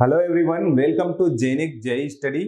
Hello everyone, welcome to genic JE study.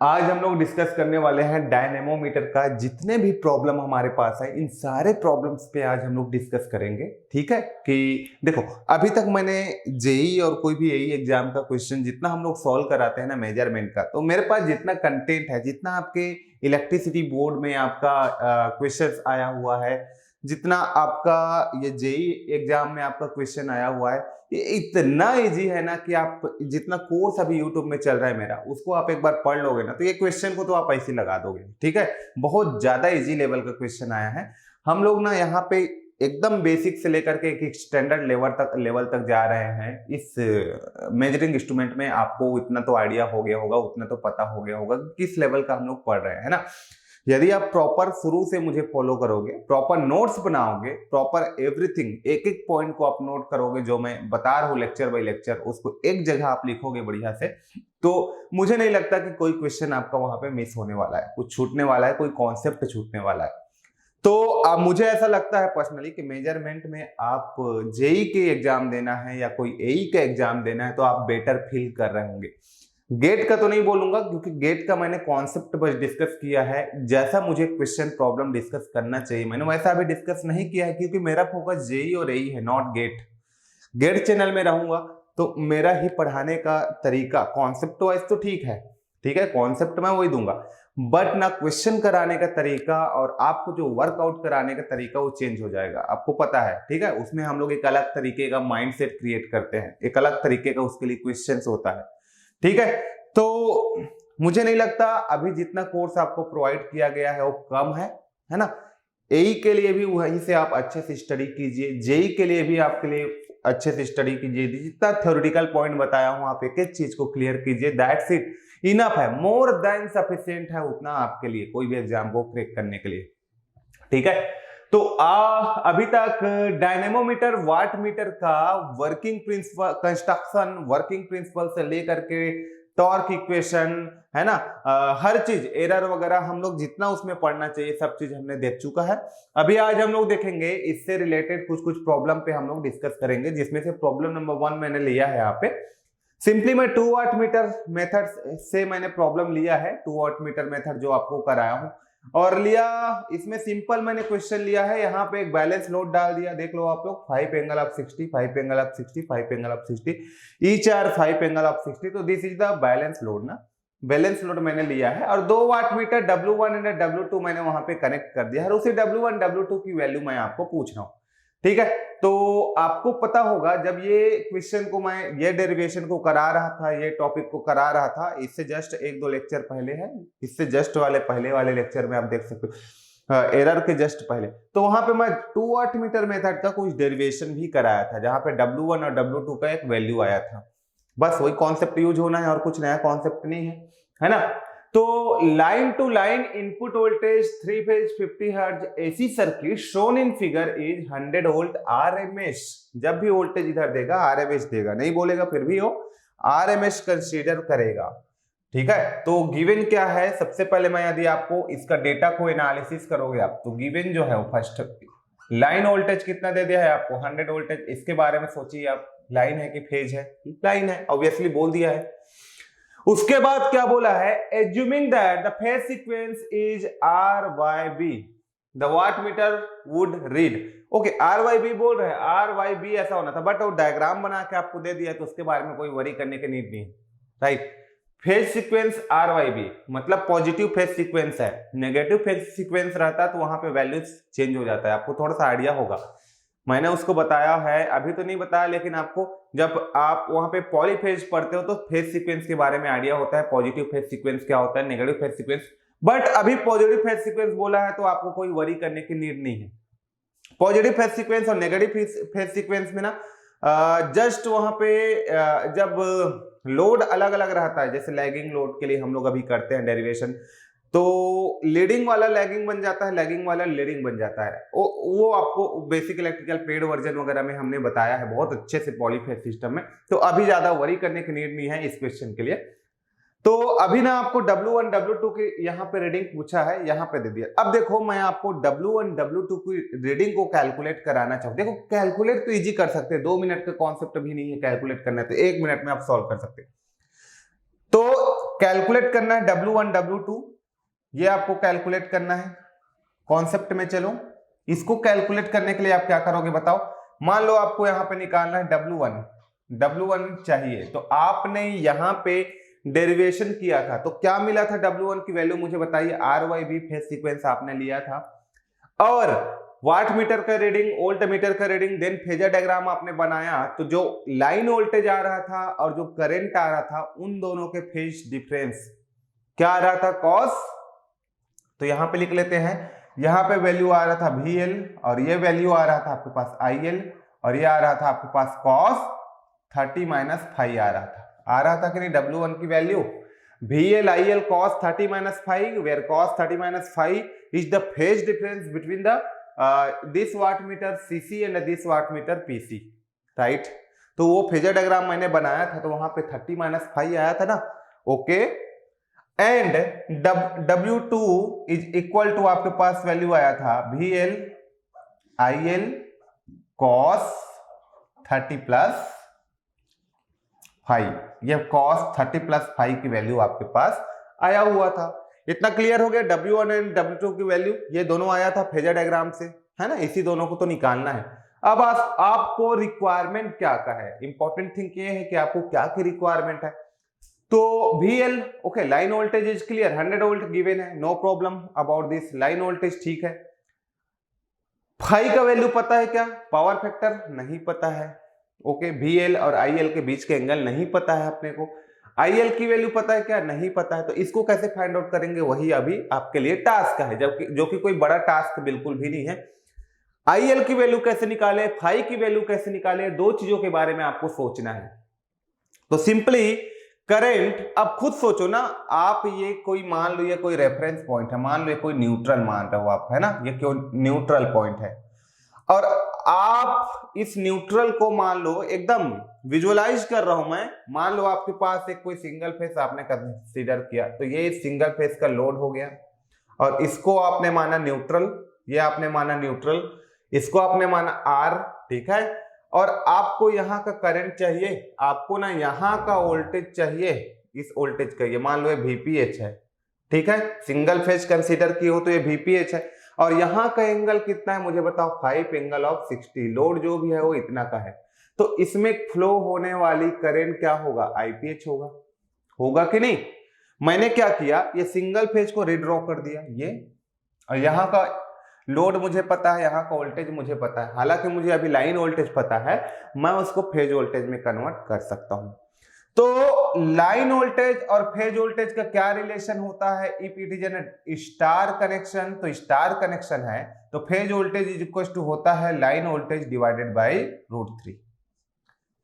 आज हम लोग डिस्कस करने वाले हैं डायनेमोमीटर का। जितने भी प्रॉब्लम हमारे पास है इन सारे प्रॉब्लम्स पे आज हम लोग डिस्कस करेंगे। ठीक है कि देखो, अभी तक मैंने जेई और कोई भी एई एग्जाम का क्वेश्चन जितना हम लोग सॉल्व कराते हैं ना मेजरमेंट का, तो मेरे पास जितना कंटेंट है, जितना आपके इलेक्ट्रिसिटी बोर्ड में आपका क्वेश्चन आया हुआ है, जितना आपका ये जेई एग्जाम में आपका क्वेश्चन आया हुआ है, ये इतना इजी है ना कि आप जितना कोर्स अभी यूट्यूब में चल रहा है मेरा, उसको आप एक बार पढ़ लोगे ना तो ये क्वेश्चन को तो आप ऐसे ही लगा दोगे। ठीक है, बहुत ज्यादा इजी लेवल का क्वेश्चन आया है। हम लोग ना यहाँ पे एकदम बेसिक से लेकर के एक स्टैंडर्ड लेवल तक जा रहे हैं। इस मेजरिंग इंस्ट्रूमेंट में आपको इतना तो आइडिया हो गया होगा, उतना तो पता हो गया होगा कि किस लेवल का हम लोग पढ़ रहे हैं, है ना। यदि आप प्रॉपर शुरू से मुझे फॉलो करोगे, प्रॉपर नोट्स बनाओगे, प्रॉपर एवरीथिंग एक एक पॉइंट को आप नोट करोगे, जो मैं बता रहा हूँ लेक्चर बाय लेक्चर, उसको एक जगह आप लिखोगे बढ़िया से, तो मुझे नहीं लगता कि कोई क्वेश्चन आपका वहां पे मिस होने वाला है, कुछ छूटने वाला है, कोई कॉन्सेप्ट छूटने वाला है। तो अब मुझे ऐसा लगता है पर्सनली कि मेजरमेंट में आप जेई के एग्जाम देना है या कोई एई का एग्जाम देना है तो आप बेटर फील कर रहे होंगे। गेट का तो नहीं बोलूंगा, क्योंकि गेट का मैंने कॉन्सेप्ट बस डिस्कस किया है। जैसा मुझे क्वेश्चन प्रॉब्लम डिस्कस करना चाहिए मैंने वैसा अभी डिस्कस नहीं किया है, क्योंकि मेरा फोकस जेई और एई है, नॉट गेट। गेट चैनल में रहूंगा तो मेरा ही पढ़ाने का तरीका कॉन्सेप्ट वाइज तो ठीक है, ठीक है, कॉन्सेप्ट मैं वही दूंगा, बट ना क्वेश्चन कराने का तरीका और आपको जो वर्कआउट कराने का तरीका वो चेंज हो जाएगा, आपको पता है। ठीक है, उसमें हम लोग एक अलग तरीके का माइंडसेट क्रिएट करते हैं, एक अलग तरीके का उसके लिए क्वेश्चंस होता है। ठीक है, तो मुझे नहीं लगता अभी जितना कोर्स आपको प्रोवाइड किया गया है वो कम है ना। एई के लिए भी वहीं से आप अच्छे से स्टडी कीजिए, जेई के लिए भी आपके लिए अच्छे से स्टडी कीजिए। जितना थ्योरेटिकल पॉइंट बताया हूं आप एक एक चीज को क्लियर कीजिए, दैट्स इट, इनफ है, मोर देन सफिशिएंट है उतना आपके लिए कोई भी एग्जाम को क्रैक करने के लिए। ठीक है, तो अभी तक डायनेमोमीटर वाट मीटर का working principle, construction, working principle से लेकर के टॉर्क इक्वेशन, है ना, हर चीज, एरर वगैरह हम लोग जितना उसमें पढ़ना चाहिए सब चीज हमने देख चुका है। अभी आज हम लोग देखेंगे इससे रिलेटेड कुछ कुछ प्रॉब्लम पे हम लोग डिस्कस करेंगे, जिसमें से प्रॉब्लम नंबर 1 मैंने लिया है यहाँ पे। सिंपली मैं 2 वाट मीटर मेथड से मैंने प्रॉब्लम लिया है, 2 वाट मीटर मेथड जो आपको कराया हूं, और लिया इसमें सिंपल मैंने क्वेश्चन लिया है। यहाँ पे एक बैलेंस लोड डाल दिया, देख लो आप लोग, 5 angle of 60, 5 angle of 60, 5 angle of 60, each are 5 angle of 60, तो this is the balance load ना, बैलेंस लोड मैंने लिया है। और 2 watt meter W1 and W2 मैंने वहां पे कनेक्ट कर दिया है, और उसी W1 W2 की वैल्यू मैं आपको पूछ रहा हूँ। ठीक है, तो आपको पता होगा जब ये क्वेश्चन को मैं ये डेरिवेशन को करा रहा था, ये टॉपिक को करा रहा था, इससे जस्ट 1-2 लेक्चर पहले है, इससे जस्ट पहले वाले लेक्चर में आप देख सकते हो, एरर के जस्ट पहले, तो वहां पे मैं 2 वाट मीटर मेथड का कुछ डेरिवेशन भी कराया था, जहां पे W1 और W2 का एक वैल्यू आया था। बस वही कॉन्सेप्ट यूज होना है और कुछ नया कॉन्सेप्ट नहीं है ना। तो line to line input voltage 3 phase 50 hertz AC circuit shown in figure is 100 volt RMS. जब भी वोल्टेज इधर देगा आरएमएस देगा, नहीं बोलेगा फिर भी वो आरएमएस कंसीडर करेगा। ठीक है, तो गिवन क्या है, सबसे पहले मैं यदि आपको इसका डेटा को एनालिसिस करोगे आप, तो गिवन जो है वो फर्स्ट लाइन वोल्टेज कितना दे दिया है आपको, 100 वोल्टेज। इसके बारे में सोचिए आप, लाइन है कि फेज है, लाइन है, ऑब्वियसली बोल दिया है। उसके बाद क्या बोला है, assuming that the phase sequence is R Y B the watt meter would read. Okay, R Y B बोल रहे हैं, आर वाई बी ऐसा होना था, बट वो डायग्राम बना के आपको दे दिया तो उसके बारे में कोई वरी करने की नीड नहीं, right. Phase sequence R Y B मतलब पॉजिटिव फेज सीक्वेंस है, नेगेटिव फेज सीक्वेंस रहता है तो वहां पे वैल्यूज चेंज हो जाता है, आपको थोड़ा सा आइडिया होगा, मैंने उसको बताया है, अभी तो नहीं बताया, लेकिन आपको जब आप वहां पे पॉलीफेज पढ़ते हो तो फेज सीक्वेंस के बारे में आइडिया होता है, पॉजिटिव फेज सीक्वेंस क्या होता है, नेगेटिव फेज सीक्वेंस। बट अभी पॉजिटिव फेज सीक्वेंस बोला है तो आपको कोई वरी करने की नीड नहीं है। पॉजिटिव फेज सीक्वेंस और नेगेटिव फेज सीक्वेंस में ना जस्ट वहां पे जब लोड अलग अलग रहता है, जैसे लैगिंग लोड के लिए हम लोग अभी करते हैं डेरिवेशन, तो लीडिंग वाला लैगिंग बन जाता है, लैगिंग वाला लीडिंग बन जाता है। वो आपको बेसिक इलेक्ट्रिकल पेड वर्जन वगैरह में हमने बताया है बहुत अच्छे से पॉलीफेज सिस्टम में, तो अभी ज्यादा वरी करने की नीड नहीं है इस क्वेश्चन के लिए। तो अभी ना आपको W1 W2 की यहाँ पे रीडिंग पूछा है, यहाँ पे दे दिया। अब देखो मैं आपको W1 W2 की रीडिंग को कैलकुलेट कराना चाहूँ। देखो कैलकुलेट तो इजी कर सकते हैं, 2 मिनट का कॉन्सेप्ट भी नहीं है कैलकुलेट करना है, तो 1 मिनट में आप सॉल्व कर सकते हैं। तो कैलकुलेट करना है W1 W2, ये आपको कैलकुलेट करना है। कॉन्सेप्ट में चलो, इसको कैलकुलेट करने के लिए आप क्या करोगे बताओ। मान लो आपको यहाँ पे निकालना है W1 चाहिए, तो आपने यहाँ पे डेरिवेशन किया था, तो क्या मिला था W1 की वैल्यू मुझे बताइए। RYB फेज सीक्वेंस आपने लिया था, और वाट मीटर का रीडिंग, वोल्ट मीटर का रीडिंग, देन फेजर डायग्राम आपने बनाया। तो जो लाइन वोल्टेज आ रहा था और जो करंट आ रहा था, उन दोनों के फेज डिफरेंस क्या आ रहा था, कॉस। तो यहां पे लिख लेते हैं, यहां पे वैल्यू आ रहा था VL, और ये वैल्यू आ रहा था आपके पास IL, और ये आ रहा था आपके पास cos 30 माइनस फाइव आ रहा था कि नहीं W1 की value. VL IL cos 30 minus 5, where cos 30 minus 5 is the phase difference between the this wattmeter CC and this wattmeter PC, right? तो वो फेजर डायग्राम मैंने बनाया था, तो वहां पे 30 minus 5 आया था ना, okay. And W2 is equal to आपके पास वैल्यू आया था VL IL cos 30 plus 5, ये cos 30 plus 5 की वैल्यू आपके पास आया हुआ था। इतना क्लियर हो गया। W1 एंड W2 की वैल्यू ये दोनों आया था फेजर डायग्राम से, है ना। इसी दोनों को तो निकालना है। अब आपको रिक्वायरमेंट क्या का है, इंपॉर्टेंट थिंग ये है कि आपको क्या की रिक्वायरमेंट है। तो VL okay, line voltage is clear, 100 volt given है, no problem about this, line voltage ठीक है। फाई का वैल्यू पता है क्या, पावर फैक्टर नहीं पता है, ओके। VL और IL के बीच के एंगल नहीं पता है अपने को। IL की वैल्यू पता है क्या, नहीं पता है। तो इसको कैसे फाइंड आउट करेंगे, वही अभी आपके लिए टास्क है, जबकि जो कि कोई बड़ा टास्क बिल्कुल भी नहीं है। IL की वैल्यू कैसे निकाले, फाई की वैल्यू कैसे निकाले, दो चीजों के बारे में आपको सोचना है। तो सिंपली करंट, अब खुद सोचो ना आप, ये कोई मान लो ये कोई रेफरेंस पॉइंट है, मान लो ये कोई न्यूट्रल मान रहे हो आप, है ना, ये क्यों न्यूट्रल पॉइंट है, और आप इस न्यूट्रल को मान लो, एकदम विजुअलाइज कर रहा हूं मैं, मान लो आपके पास एक कोई सिंगल फेस आपने कंसीडर किया, तो ये सिंगल फेस का लोड हो गया, और इसको आपने माना न्यूट्रल, ये आपने माना न्यूट्रल, इसको आपने माना R, ठीक है। और आपको यहाँ का करंट चाहिए, आपको ना यहाँ का वोल्टेज चाहिए, इस वोल्टेज का, ये मान लो ये VPH है, ठीक है, सिंगल फेज कंसीडर की हो तो ये VPH है, और यहाँ का एंगल कितना है मुझे बताओ, 5 एंगल ऑफ 60, लोड जो भी है वो इतना का है। तो इसमें फ्लो होने वाली करंट क्या होगा, IPH होगा कि नहीं। मैंने क्या किया, ये सिंगल फेज को रीड्रॉ कर दिया ये, और यहाँ का लोड मुझे पता है, यहाँ का वोल्टेज मुझे पता है, हालांकि मुझे अभी लाइन वोल्टेज पता है, मैं उसको फेज वोल्टेज में कन्वर्ट कर सकता हूं। तो लाइन वोल्टेज और फेज वोल्टेज का क्या रिलेशन होता है, if it is an star connection, तो स्टार कनेक्शन है तो phase voltage is equal to होता है लाइन वोल्टेज डिवाइडेड बाय √3,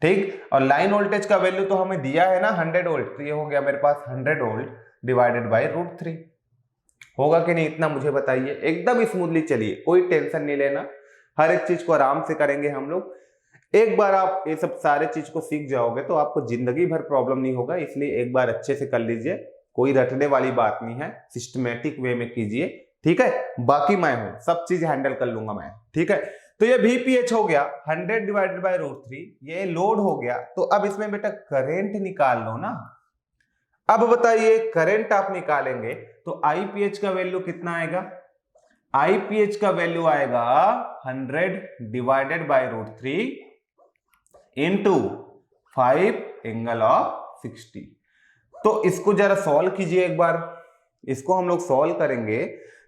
ठीक। और लाइन वोल्टेज का वैल्यू तो हमें दिया है ना 100 वोल्ट, तो ये हो गया मेरे पास 100 वोल्ट डिवाइडेड बाय √3, होगा कि नहीं, इतना मुझे बताइए। एकदम स्मूथली चलिए, कोई टेंशन नहीं लेना, हर एक चीज को आराम से करेंगे हम लोग। एक बार आप ये सब सारे चीज को सीख जाओगे तो आपको जिंदगी भर प्रॉब्लम नहीं होगा, इसलिए एक बार अच्छे से कर लीजिए, कोई रटने वाली बात नहीं है, सिस्टमेटिक वे में कीजिए, ठीक है। बाकी मैं हूं, सब चीज हैंडल कर लूंगा मैं, ठीक है। तो ये VPH हो गया 100 डिवाइडेड बाय √3, ये लोड हो गया। तो अब इसमें बेटा करंट निकाल लो ना। अब बताइए करंट आप निकालेंगे तो IPH का वैल्यू कितना आएगा, IPH का वैल्यू आएगा 100 divided by √3 into 5 angle of 60। तो इसको जरा सॉल्व कीजिए एक बार, इसको हम लोग सॉल्व करेंगे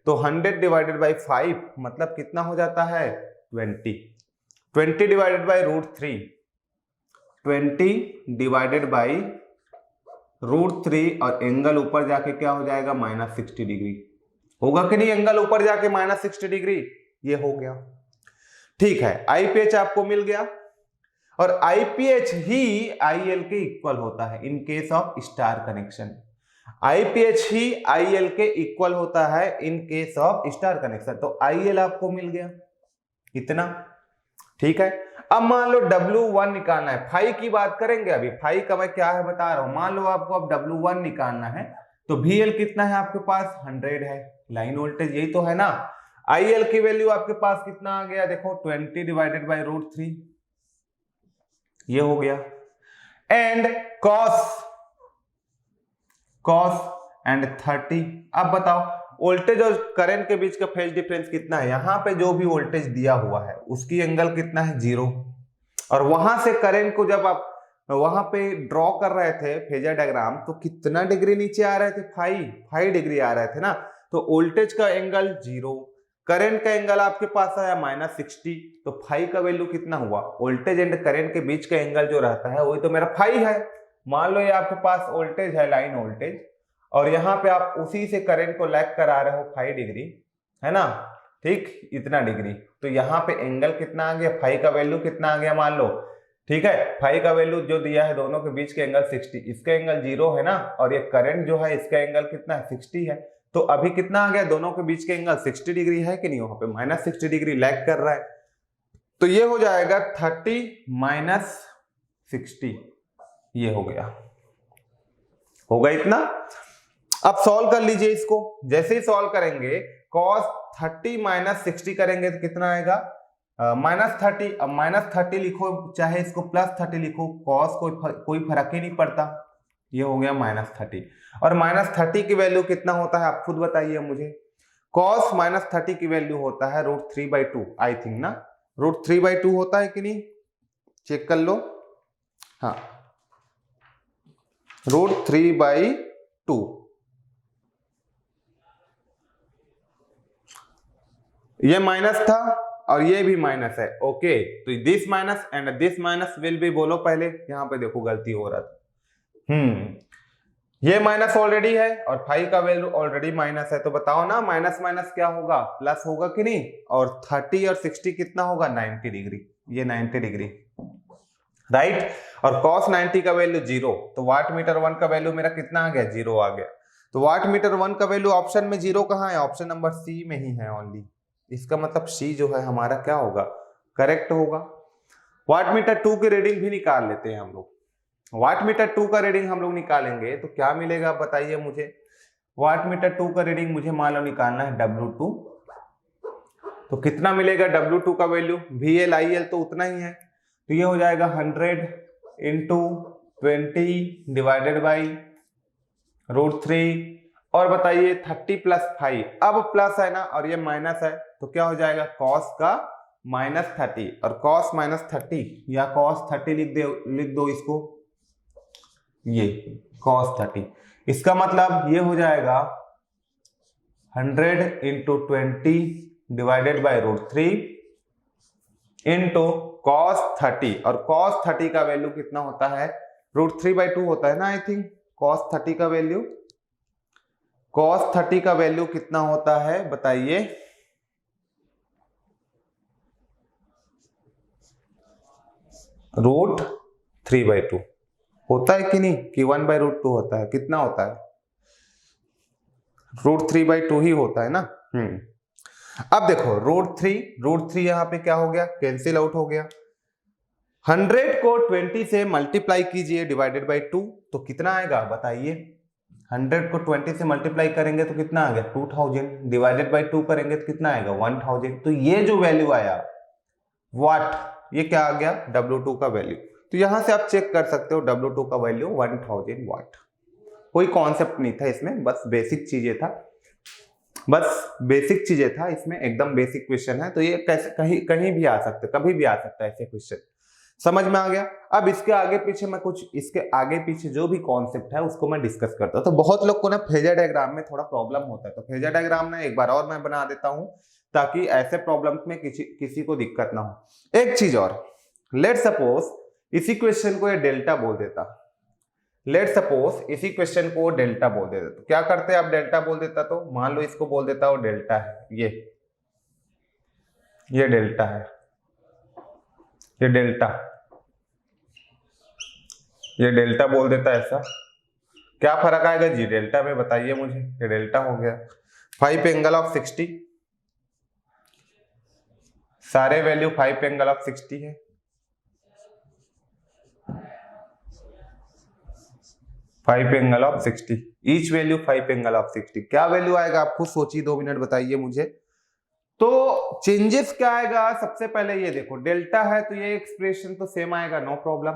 तो 100 डिवाइडेड बाय 5 मतलब कितना हो जाता है 20 डिवाइडेड बाय √3, 20 डिवाइडेड बाय √3, और एंगल ऊपर जाके क्या हो जाएगा -60 डिग्री, होगा कि नहीं, एंगल ऊपर जाके -60 डिग्री, ये हो गया, ठीक है। IPH आपको मिल गया, और IPH ही IL के इक्वल होता है in case of star connection, IPH he IL के इक्वल होता है in case of star connection. तो IL आपको मिल गया इतना, ठीक है। अब मान लो W1 निकालना है, फाई की बात करेंगे अभी, फाई का मैं क्या है बता रहा हूं। मान लो आपको अब W1 निकालना है तो VL कितना है आपके पास, 100 है, लाइन वोल्टेज यही तो है ना। IL की वैल्यू आपके पास कितना आ गया, देखो 20 डिवाइडेड बाई √3, ये हो गया। And cos and 30। अब बताओ वोल्टेज और करंट के बीच का फेज डिफरेंस कितना है। यहां पे जो भी वोल्टेज दिया हुआ है उसकी एंगल कितना है, 0। और वहां से करंट को जब आप वहां पे ड्रॉ कर रहे थे फेजर डायग्राम, तो कितना डिग्री नीचे आ रहे थे, 5 डिग्री आ रहे थे ना। तो वोल्टेज का एंगल 0, करंट का एंगल आपके पास आया -60, तो फाई का वैल्यू कितना हुआ, वोल्टेज एंड करंट के बीच का एंगल जो रहता है वही तो मेरा फाई है। मान लो ये आपके पास वोल्टेज है, लाइन वोल्टेज, और यहाँ पे आप उसी से करंट को लैग करा रहे हो 5 डिग्री, है ना, ठीक, इतना डिग्री। तो यहाँ पे एंगल कितना आ गया, फाई का वैल्यू कितना आ गया मान लो, ठीक है। फाई का वैल्यू जो दिया है दोनों के बीच के एंगल 60, इसका एंगल 0 है ना, और ये करंट जो है इसका एंगल कितना है, 60 है। तो अभी कितना आ गया, दोनों के बीच के एंगल 60 डिग्री है कि नहीं, वहां पे -60 डिग्री लैग कर रहा है। तो ये हो जाएगा 30 - 60, ये हो गया, होगा इतना। अब सॉल्व कर लीजिए इसको। जैसे ही सॉल्व करेंगे cos 30 - 60 करेंगे तो कितना आएगा, -30। अब -30 लिखो चाहे इसको +30 लिखो, cos कोई फर्क ही नहीं पड़ता, ये हो गया -30। और -30 की वैल्यू कितना होता है आप खुद बताइए मुझे। cos -30 की वैल्यू होता है √3/2 आई थिंक ना, √3/2 होता है कि नहीं, चेक कर लो। हाँ, √3/2, ये माइनस था और ये भी माइनस है, ओके। तो this minus and this minus will be, बोलो पहले, यहाँ पे देखो गलती हो रहा था। ये माइनस ऑलरेडी है और फाई का वैल्यू ऑलरेडी माइनस है, तो बताओ ना माइनस माइनस क्या होगा, प्लस होगा कि नहीं। और 30 और 60 कितना होगा, 90 डिग्री, ये 90 डिग्री, राइट। और cos 90 का वैल्यू 0, तो वाट मीटर 1 का वैल्यू मेरा कितना आ गया, 0 आ गया। तो वाट मीटर 1 का वैल्यू ऑप्शन में 0 कहाँ है, ऑप्शन नंबर सी में ही है ओनली। इसका मतलब सी जो है हमारा क्या होगा, करेक्ट होगा। वाट मीटर 2 की रीडिंग भी निकाल लेते हैं हम लोग। वाट मीटर 2 का रीडिंग हम लोग निकालेंगे तो क्या मिलेगा बताइए मुझे। वाट मीटर 2 का रीडिंग मुझे मान लो निकालना है W2, तो कितना मिलेगा W2 का वैल्यू, VL IL तो उतना ही है, तो ये हो जाएगा 100 × 20 डिवाइडेड बाई √3। और बताइए 30 + 5, अब प्लस है ना और ये माइनस है, तो क्या हो जाएगा cos का -30, और cos -30 या cos 30 लिख दो इसको, ये cos 30। इसका मतलब ये हो जाएगा 100 × 20 डिवाइडेड बाई √3 इंटू cos 30, और cos 30 का वैल्यू कितना होता है, √3/2 होता है ना आई थिंक। cos 30 का वैल्यू, cos 30 का वैल्यू कितना होता है बताइए, √3/2 होता है कि नहीं, कि 1/√2 होता है, कितना होता है, √3/2 ही होता है ना। अब देखो √3 यहां पे क्या हो गया, कैंसिल आउट हो गया। 100 को 20 से मल्टीप्लाई कीजिए डिवाइडेड बाई 2, तो कितना आएगा बताइए। 100 को 20 से मल्टीप्लाई करेंगे तो कितना आ गया 2000, डिवाइडेड बाई 2 करेंगे तो कितना आएगा 1000। तो ये जो वैल्यू आया वाट, ये क्या आ गया W2 का वैल्यू। तो यहां से आप चेक कर सकते हो W2 का वैल्यू 1000 वाट। कोई कॉन्सेप्ट नहीं था इसमें, बस बेसिक चीजें था, बस बेसिक चीजें था इसमें, एकदम बेसिक क्वेश्चन है। तो ये कैसे कहीं कहीं भी आ सकते, कभी भी आ सकता है ऐसे क्वेश्चन, समझ में आ गया। अब इसके आगे पीछे मैं कुछ, इसके आगे पीछे जो भी कॉन्सेप्ट है उसको मैं डिस्कस करता हूं। तो बहुत लोग को ना फेजर डायग्राम में थोड़ा प्रॉब्लम होता है, तो फेजर डायग्राम ना एक बार और मैं बना देता हूं ताकि ऐसे प्रॉब्लम में किसी को दिक्कत ना हो। एक चीज और, लेट सपोज इसी क्वेश्चन को ये डेल्टा बोल देता, लेट सपोज इसी क्वेश्चन को डेल्टा बोल देता, तो क्या करते आप, डेल्टा बोल देता तो मान लो इसको बोल देता हूं डेल्टा है, ये डेल्टा है, ये डेल्टा बोल देता है, ऐसा क्या फर्क आएगा जी डेल्टा में बताइए मुझे। ये डेल्टा हो गया 5 एंगल ऑफ 60, सारे वैल्यू 5 एंगल ऑफ 60 है। 5 angle of 60, each value 5 angle of 60। क्या वैल्यू आएगा आप खुद सोचिए, 2 मिनट बताइए मुझे। तो चेंजेस क्या आएगा, सबसे पहले ये देखो डेल्टा है तो ये एक्सप्रेशन तो सेम आएगा, नो प्रॉब्लम।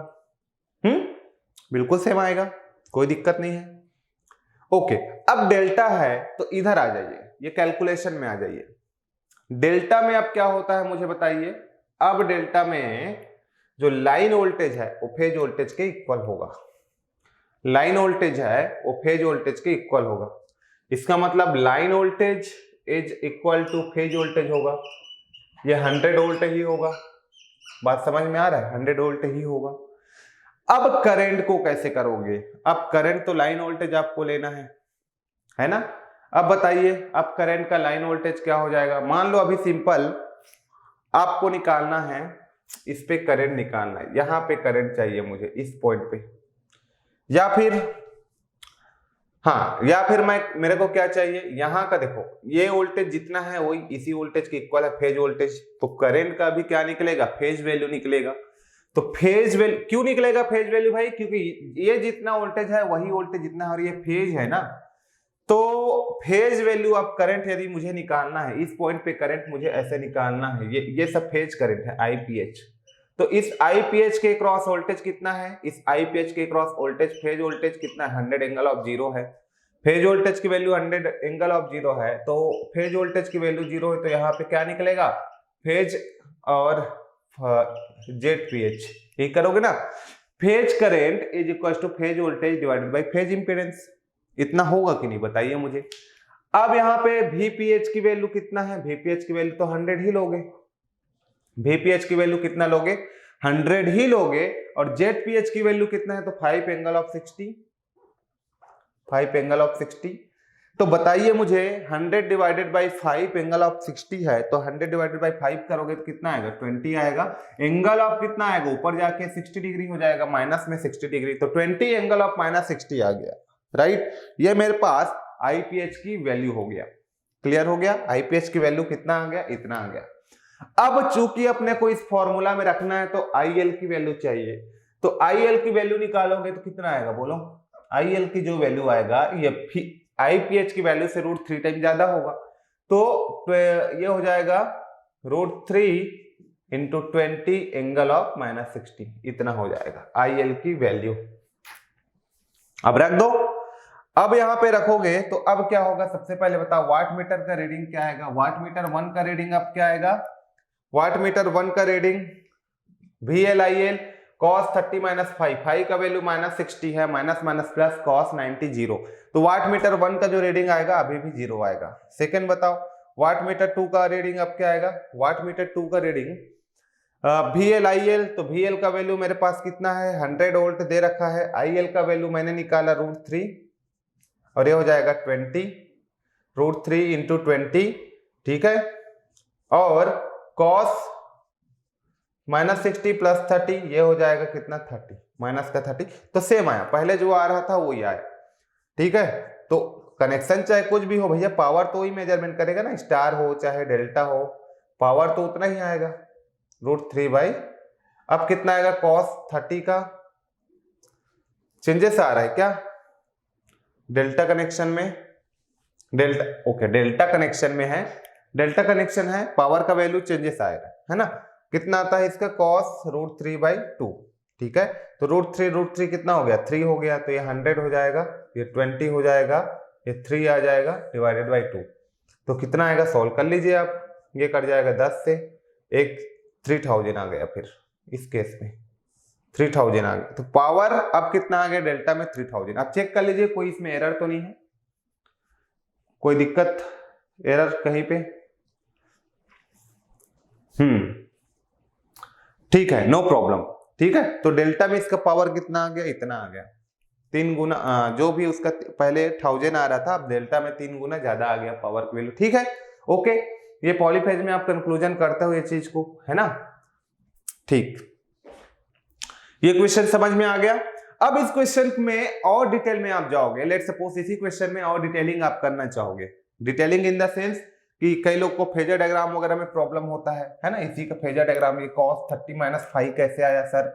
बिल्कुल सेम आएगा, कोई दिक्कत नहीं है। ओके, अब डेल्टा है तो इधर आ जाइए, ये कैलकुलेशन में आ जाइए। डेल्टा में अब क्या होता है मुझे बताइए। अब डेल्टा में जो लाइन वोल्टेज है वो फेज वोल्टेज के इक्वल होगा। लाइन वोल्टेज है वो फेज वोल्टेज के इक्वल होगा। इसका मतलब line voltage is equal two phase voltage होगा। ये 100 वोल्ट ही होगा। बात समझ में आ रहा है, 100 वोल्ट ही होगा। अब करंट को कैसे करोगे, अब करंट तो लाइन वोल्टेज आपको लेना है ना। अब बताइए, अब करंट का लाइन वोल्टेज क्या हो जाएगा। मान लो अभी सिंपल आपको निकालना है, इस पे करंट निकालना है, यहां पे करंट चाहिए मुझे इस पॉइंट पे, या फिर हाँ, या फिर मेरे को क्या चाहिए, यहां का देखो ये वोल्टेज जितना है वही इसी वोल्टेज के इक्वल है, फेज वोल्टेज। तो करंट का भी क्या निकलेगा, फेज वैल्यू निकलेगा। तो फेज वैल्यू क्यों निकलेगा, फेज वैल्यू भाई, क्योंकि ये जितना वोल्टेज है वही वोल्टेज जितना, और ये फेज है ना। तो फेज वैल्यू अब करंट यदि मुझे निकालना है, इस पॉइंट पे करंट मुझे ऐसे निकालना है, ये सब फेज करंट है, IPH। तो इस IPH के क्रॉस वोल्टेज कितना है, इस IPH के क्रॉस वोल्टेज फेज वोल्टेज कितना है, 100 एंगल ऑफ 0 है। फेज वोल्टेज की वैल्यू 100 एंगल ऑफ 0 है, तो फेज वोल्टेज की वैल्यू 0 है, तो यहाँ पे क्या निकलेगा, फेज और ZPH, ये करोगे ना। Phase current is equal two phase voltage divided by phase impedance. इतना होगा कि नहीं बताइए मुझे। अब यहाँ पे VPH की वैल्यू कितना है, VPH की वैल्यू तो 100 ही लोगे। VPH की वैल्यू कितना लोगे, 100 ही लोगे। और ZPH की वैल्यू कितना है, तो 5 एंगल ऑफ 60, 5 एंगल ऑफ 60। तो बताइए मुझे 100 डिवाइडेड बाई 5 एंगल ऑफ 60 है, तो 100 डिवाइडेड बाई 5 करोगे तो कितना आएगा, 20 आएगा। एंगल ऑफ कितना आएगा, ऊपर जाके 60 डिग्री हो जाएगा, माइनस में 60 डिग्री, तो 20 एंगल ऑफ माइनस 60 आ गया, राइट। ये मेरे पास IPH की वैल्यू हो गया, क्लियर हो गया। IPH की वैल्यू कितना आ गया, इतना आ गया। अब चूंकि अपने को इस फॉर्मूला में रखना है तो IL की वैल्यू चाहिए, तो IL की वैल्यू निकालोगे तो कितना आएगा बोलो। IL की जो वैल्यू आएगा ये IPH की वैल्यू से √3 टाइम ज्यादा होगा, तो ये हो जाएगा √3 इंटू 20 एंगल ऑफ -60, इतना हो जाएगा IL की वैल्यू। अब रख दो। अब यहां पे रखोगे तो अब क्या होगा, सबसे पहले बताओ वाट मीटर का रीडिंग क्या आएगा। वाट मीटर 1 का रीडिंग अब क्या आएगा, वाट मीटर 1 का रीडिंग VLIL cos 30 माइनस 5 का वैल्यू -60 है, माइनस माइनस प्लस cos 90 0। तो वाट मीटर 1 का जो रीडिंग आएगा अभी भी 0 आएगा। सेकंड बताओ वाट मीटर 2 का रीडिंग अब क्या आएगा। वाट मीटर 2 का रीडिंग VLIL, तो VL का वैल्यू मेरे पास कितना है, 100 वोल्ट दे रखा है। IL का वैल्यू मैंने निकाला √3, और ये हो जाएगा 20, √3 इंटू 20, ठीक है। और cos -60 प्लस 30, ये हो जाएगा कितना, 30, माइनस का 30, तो सेम आया, पहले जो आ रहा था वही आया, ठीक है। तो कनेक्शन चाहे कुछ भी हो भैया, पावर तो ही मेजरमेंट करेगा ना, स्टार हो चाहे डेल्टा हो, पावर तो उतना ही आएगा, √3 बाई, अब कितना आएगा cos 30 का। चेंजेस आ रहा है क्या डेल्टा कनेक्शन में, डेल्टा ओके, डेल्टा कनेक्शन में है, डेल्टा कनेक्शन है, पावर का वैल्यू चेंजेस आएगा, है ना। कितना आता है इसका cos √3/2, ठीक है। तो √3 कितना हो गया, 3 हो गया, तो ये 100 हो जाएगा, ये 20 हो जाएगा, ये 3 आ जाएगा डिवाइडेड बाई 2, तो कितना आएगा, सॉल्व कर लीजिए आप, ये कट जाएगा 10 से, एक 3000 आ गया, फिर इस केस में 3000 आ गया। तो पावर अब कितना आ गया डेल्टा में, 3000। आप चेक कर लीजिए कोई इसमें एरर तो नहीं है, कोई दिक्कत, एरर कहीं पे, ठीक है, नो प्रॉब्लम, ठीक है। तो डेल्टा में इसका पावर कितना आ गया, इतना आ गया, 3 गुना, जो भी उसका पहले 1000 आ रहा था, अब डेल्टा में 3 गुना ज्यादा आ गया पावर की वैल्यू, ठीक है। ओके, ये पॉलीफेज में आप कंक्लूजन करते हो ये चीज को, है ना, ठीक। ये क्वेश्चन समझ में आ गया। अब इस क्वेश्चन में और डिटेल में आप जाओगे, लेट सपोज इसी क्वेश्चन में और डिटेलिंग आप करना चाहोगे, डिटेलिंग इन द सेंस कि कई लोग को फेजर डायग्राम वगैरह में प्रॉब्लम होता है ना, इसी का फेजर डायग्राम, ये cos 30-5 कैसे आया सर,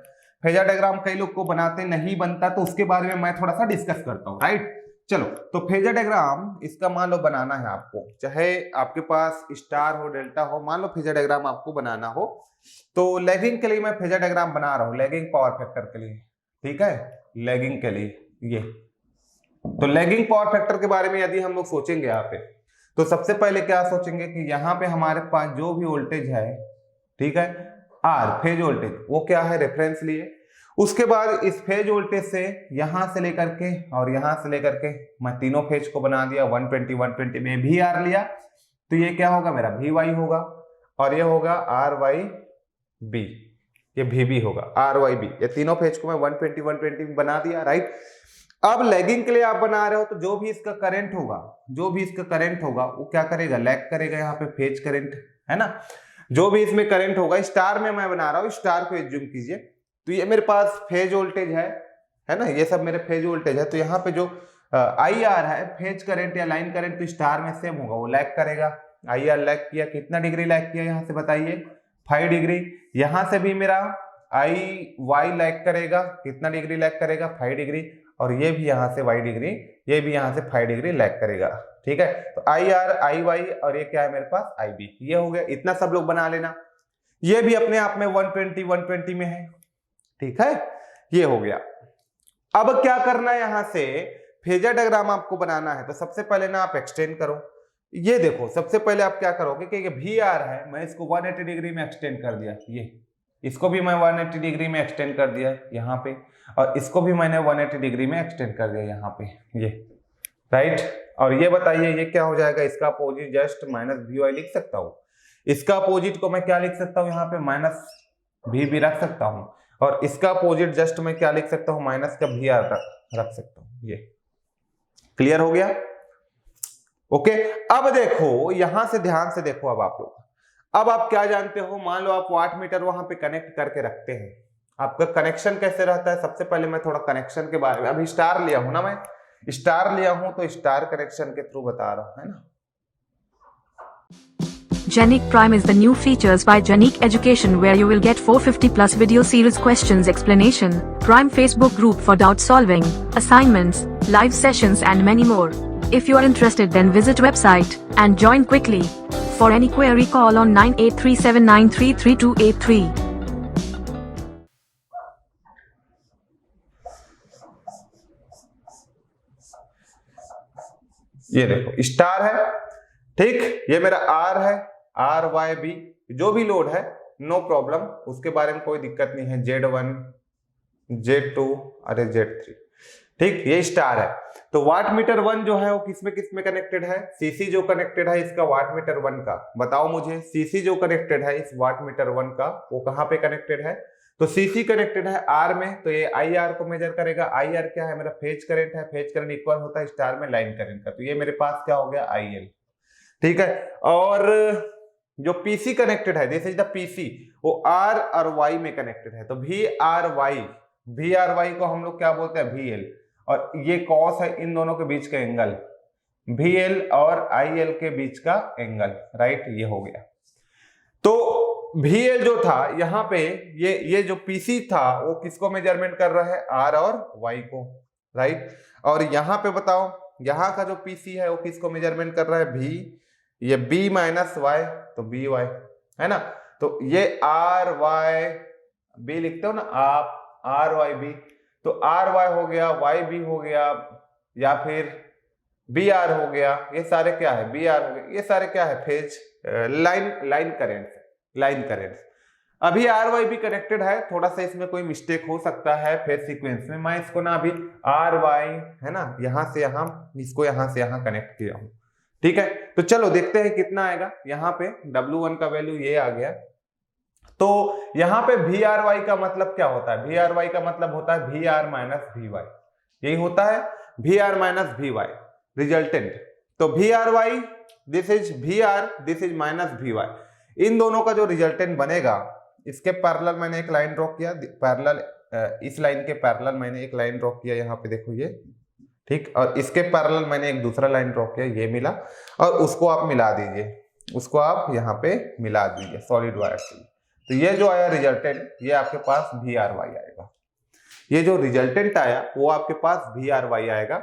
फेजर डायग्राम कई लोग को बनाते नहीं बनता, तो उसके बारे में मैं थोड़ा सा डिस्कस करता हूँ, राइट। चलो, तो फेजर डायग्राम इसका मान लो बनाना है आपको, चाहे आपके पास स्टार हो डेल्टा हो, मान लो फेजर डायग्राम आपको बनाना हो, तो लैगिंग के लिए मैं फेजर डायग्राम बना रहा हूँ, लैगिंग पावर फैक्टर के लिए, ठीक है, लैगिंग के लिए ये। तो लैगिंग पावर फैक्टर के बारे में यदि हम लोग सोचेंगे यहाँ पे, तो सबसे पहले क्या सोचेंगे कि यहाँ पे हमारे पास जो भी वोल्टेज है, ठीक है, आर फेज वोल्टेज, वो क्या है, रेफरेंस लिए। उसके बाद इस फेज वोल्टेज से यहां से लेकर के और यहां से लेकर के मैं तीनों फेज को बना दिया, 120 में भी आर लिया, तो ये क्या होगा, मेरा वी वाई होगा, और ये होगा आर वाई बी, ये भी बी होगा, आर वाई बी, ये तीनों फेज को मैं 120 में बना दिया, राइट। अब लैगिंग के लिए आप बना रहे हो, तो जो भी इसका करंट होगा, जो भी इसका करंट होगा वो क्या करेगा, लैग करेगा, यहाँ पे फेज करंट है ना, जो भी इसमें करंट होगा, स्टार में मैं बना रहा हूँ, स्टार को एज्यूम कीजिए, तो ये मेरे पास फेज वोल्टेज है ना, ये सब मेरे फेज वोल्टेज है, तो यहाँ पे जो आई आर है, फेज करंट या लाइन करंट, तो स्टार में सेम होगा, वो लैग करेगा, आई आर लैग किया, कितना डिग्री लैग किया यहाँ से बताइए, 5 डिग्री, यहाँ से भी मेरा आई वाई लैग करेगा, कितना डिग्री लैग करेगा, 5 डिग्री, और ये भी यहाँ से y डिग्री, ये भी यहाँ से 5 डिग्री लैग करेगा, ठीक है। तो आई आर आई वाई, और ये क्या है मेरे पास आई बी, ये हो गया, इतना सब लोग बना लेना, ये भी अपने आप में 120 में है, ठीक है, ये हो गया। अब क्या करना है, यहां से फेजर डायग्राम आपको बनाना है, तो सबसे पहले ना आप एक्सटेंड करो, ये देखो, सबसे पहले आप क्या करोगे कि ये वी आर है, मैं इसको 180 डिग्री में एक्सटेंड कर दिया, ये इसको भी मैं 180 डिग्री में एक्सटेंड कर दिया यहाँ पे, और इसको भी मैंने 180 डिग्री में एक्सटेंड कर दिया यहाँ पे, ये राइट। और ये बताइए ये क्या हो जाएगा, इसका opposite just minus V Y लिख सकता हूँ, इसका अपोजिट को मैं क्या लिख सकता हूँ, यहाँ पे माइनस वी भी रख सकता हूँ, और इसका अपोजिट जस्ट मैं क्या लिख सकता हूँ, माइनस का वी आर रख सकता हूँ, ये क्लियर हो गया, ओके। अब देखो, यहां से ध्यान से देखो, अब आप लोग, अब आप क्या जानते हो, मान लो आप वाट मीटर वहां पे कनेक्ट करके रखते हैं, आपका कनेक्शन कैसे रहता है, सबसे पहले मैं थोड़ा कनेक्शन के बारे में, अभी स्टार लिया हूं ना, मैं स्टार लिया हूं, तो स्टार कनेक्शन के थ्रू बता रहा हूं, है ना। Genic Prime is the new features by Genic Education, where you will get 450 plus video series questions explanation, Prime Facebook group for doubt solving, assignments, live sessions and many more. If you are interested, then visit website and join quickly. For any query, call on 9837933283. ये देखो star है, ठीक, ये मेरा are है, are Y B, जो भी load है नो प्रॉब्लम, उसके बारे में कोई दिक्कत नहीं है, Z1 Z2 अरे Z3, ठीक, ये स्टार है। तो वाट मीटर 1 जो है वो किसमें कनेक्टेड है, सीसी जो कनेक्टेड है इसका वाट मीटर 1 का, बताओ मुझे, सीसी जो कनेक्टेड है इस वाट मीटर 1 का, वो कहाँ पे कनेक्टेड है, तो सीसी कनेक्टेड है आर में, तो ये आई आर को मेजर करेगा, आई आर क्या है, मेरा फेज करंट है, फेज करंट इक्वल होता है स्टार में लाइन करंट का, तो ये मेरे पास क्या हो गया आई एल, ठीक है। और जो पीसी कनेक्टेड है, दिस इज द पीसी, वो आर और वाई में कनेक्टेड है, तो वी आर वाई को हम लोग क्या बोलते हैं, वी एल, और ये कॉस है इन दोनों के बीच का एंगल, वी एल और आई एल के बीच का एंगल, राइट, ये हो गया। तो वी एल जो था यहाँ पे, ये जो पीसी था वो किसको मेजरमेंट कर रहा है, आर और वाई को, राइट। और यहाँ पे बताओ, यहाँ का जो पीसी है वो किसको मेजरमेंट कर रहा है, भी, ये बी माइनस वाई, तो बी वाई है ना, तो ये आर वाई बी लिखते हो ना आप, आर वाई बी, तो आर वाई हो गया, वाई बी हो गया, या फिर बी आर हो गया, ये सारे क्या है, बी आर हो गया, ये सारे क्या है, फेज लाइन करंट। अभी आर वाई बी कनेक्टेड है, थोड़ा सा इसमें कोई मिस्टेक हो सकता है फेज सीक्वेंस में, मैं इसको ना अभी आर वाई है ना, यहां से यहां, इसको यहां से यहां कनेक्ट किया हूं, ठीक है। तो चलो देखते हैं कितना आएगा, यहाँ पे W1 का वैल्यू ये आ गया, तो यहाँ पे वी आर वाई का मतलब क्या होता है, वी आर वाई का मतलब होता है V R minus V Y, यही होता है V R minus V Y resultant. तो V R Y, this is V R, this is minus V Y, इन दोनों का जो रिजल्टेंट बनेगा, इसके पैरेलल मैंने एक लाइन ड्रॉ किया, पैरेलल, इस लाइन के पैरेलल मैंने एक लाइन ड्रॉ किया, यहाँ पे देखो ये, ठीक, और इसके पैरेलल मैंने एक दूसरा लाइन ड्रॉ किया, ये मिला, और उसको आप मिला दीजिए, उसको आप यहाँ पे मिला दीजिए सॉलिड वायर से। तो ये जो आया रिजल्टेंट, ये आपके पास VRY आएगा। ये जो रिजल्टेंट आया वो आपके पास VRY आएगा,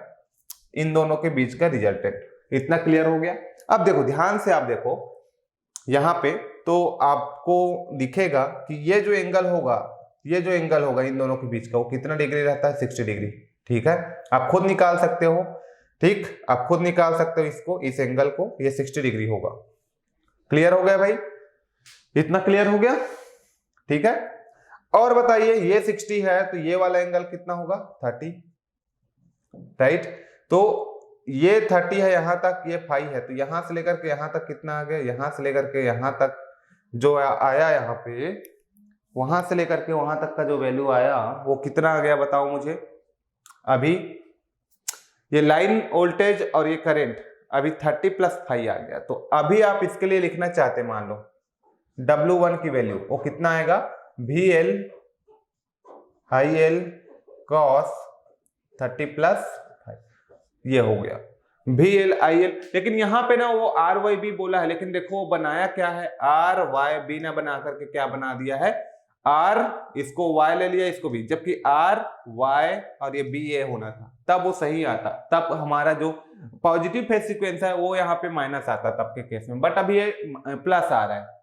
इन दोनों के बीच का रिजल्टेंट। इतना क्लियर हो गया। अब देखो ध्यान से, आप देखो यहाँ पे तो आपको दिखेगा कि ये जो एंगल होगा, ये जो एंगल होगा इन दोनों के बीच का, वो कितना डिग्री रहता है? 60 डिग्री। ठीक है, आप खुद निकाल सकते हो। ठीक, आप खुद निकाल सकते हो इसको, इस एंगल को, ये 60 डिग्री होगा। क्लियर हो गया भाई? इतना क्लियर हो गया? ठीक है, और बताइए ये 60 है तो ये वाला एंगल कितना होगा? 30, राइट। तो ये 30 है यहां तक, ये 5 है, तो यहां से लेकर के यहां तक कितना आ गया? यहां से लेकर के यहां तक जो आया यहाँ पे, वहां से लेकर के वहां तक का जो वैल्यू आया वो कितना आ गया बताओ मुझे? अभी ये लाइन वोल्टेज और ये करंट अभी 30 + 5 आ गया। तो अभी आप इसके लिए लिखना चाहते, मान लो W1 की वैल्यू वो कितना आएगा? VL IL cos 30 + 5, ये हो गया VL IL। लेकिन यहाँ पे ना वो RYB बोला है, लेकिन देखो वो बनाया क्या है? RYB ना बना करके क्या बना दिया है? R, इसको Y ले लिया, इसको B, जबकि R Y और ये B A होना था, तब वो सही आता, तब हमारा जो पॉजिटिव फेज सीक्वेंस है वो यहाँ पे माइनस आता तब के केस में, बट अभी ये प्लस आ रहा है।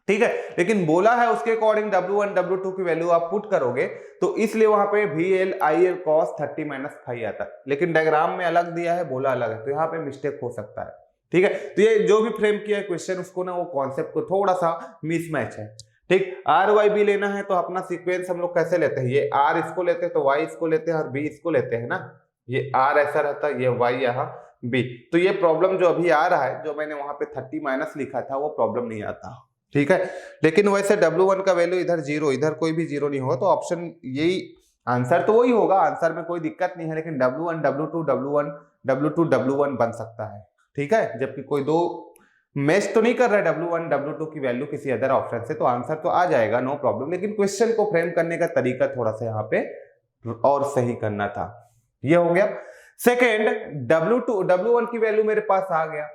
ठीक है, लेकिन बोला है उसके अकॉर्डिंग W1 W2 की वैल्यू आप पुट करोगे तो इसलिए वहां पे VL IL cos 30 - 5 आता है, लेकिन डायग्राम में अलग दिया है, बोला अलग है, तो यहाँ पे मिस्टेक हो सकता है। ठीक है, तो ये जो भी फ्रेम किया है क्वेश्चन, उसको ना वो कॉन्सेप्ट को थोड़ा सा मिसमैच है। ठीक, RYB लेना है तो अपना सीक्वेंस हम लोग कैसे लेते हैं? ये R इसको लेते हैं तो Y इसको लेते हैं और B इसको लेते हैं ना। ये R ऐसा रहता है, ये Y यहाँ B। तो ये प्रॉब्लम जो अभी आ रहा है, जो मैंने वहां पे 30 माइनस लिखा था, वो प्रॉब्लम नहीं आता। ठीक है, लेकिन वैसे W1 का वैल्यू इधर 0, इधर कोई भी 0 नहीं होगा, तो ऑप्शन यही आंसर तो वही होगा, आंसर में कोई दिक्कत नहीं है, लेकिन W1 W2 W1 W2 W1 बन सकता है। ठीक है, जबकि कोई दो मैच तो नहीं कर रहा है W1 W2 की वैल्यू किसी अदर ऑप्शन से, तो आंसर तो आ जाएगा, नो प्रॉब्लम। लेकिन क्वेश्चन को फ्रेम करने का तरीका थोड़ा सा यहाँ पे और सही करना था। ये हो गया। सेकेंड, W1 की वैल्यू मेरे पास आ गया,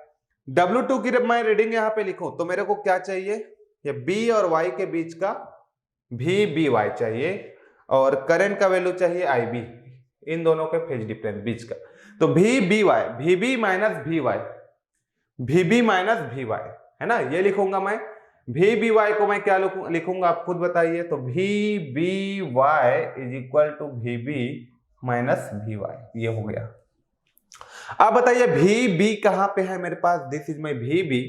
W2 की मैं रीडिंग यहाँ पे लिखूं तो मेरे को क्या चाहिए? ये B और Y के बीच का VBY चाहिए, और करंट का वैल्यू चाहिए IB, इन दोनों के फेज डिफरेंस बीच का। तो VBY, VB - VY, VB - VY है ना, ये लिखूंगा मैं। VBY को मैं क्या लिखूंगा आप खुद बताइए? तो VBY = VB - VY, ये हो गया। अब बताइए VB कहां पे है मेरे पास? This is my VB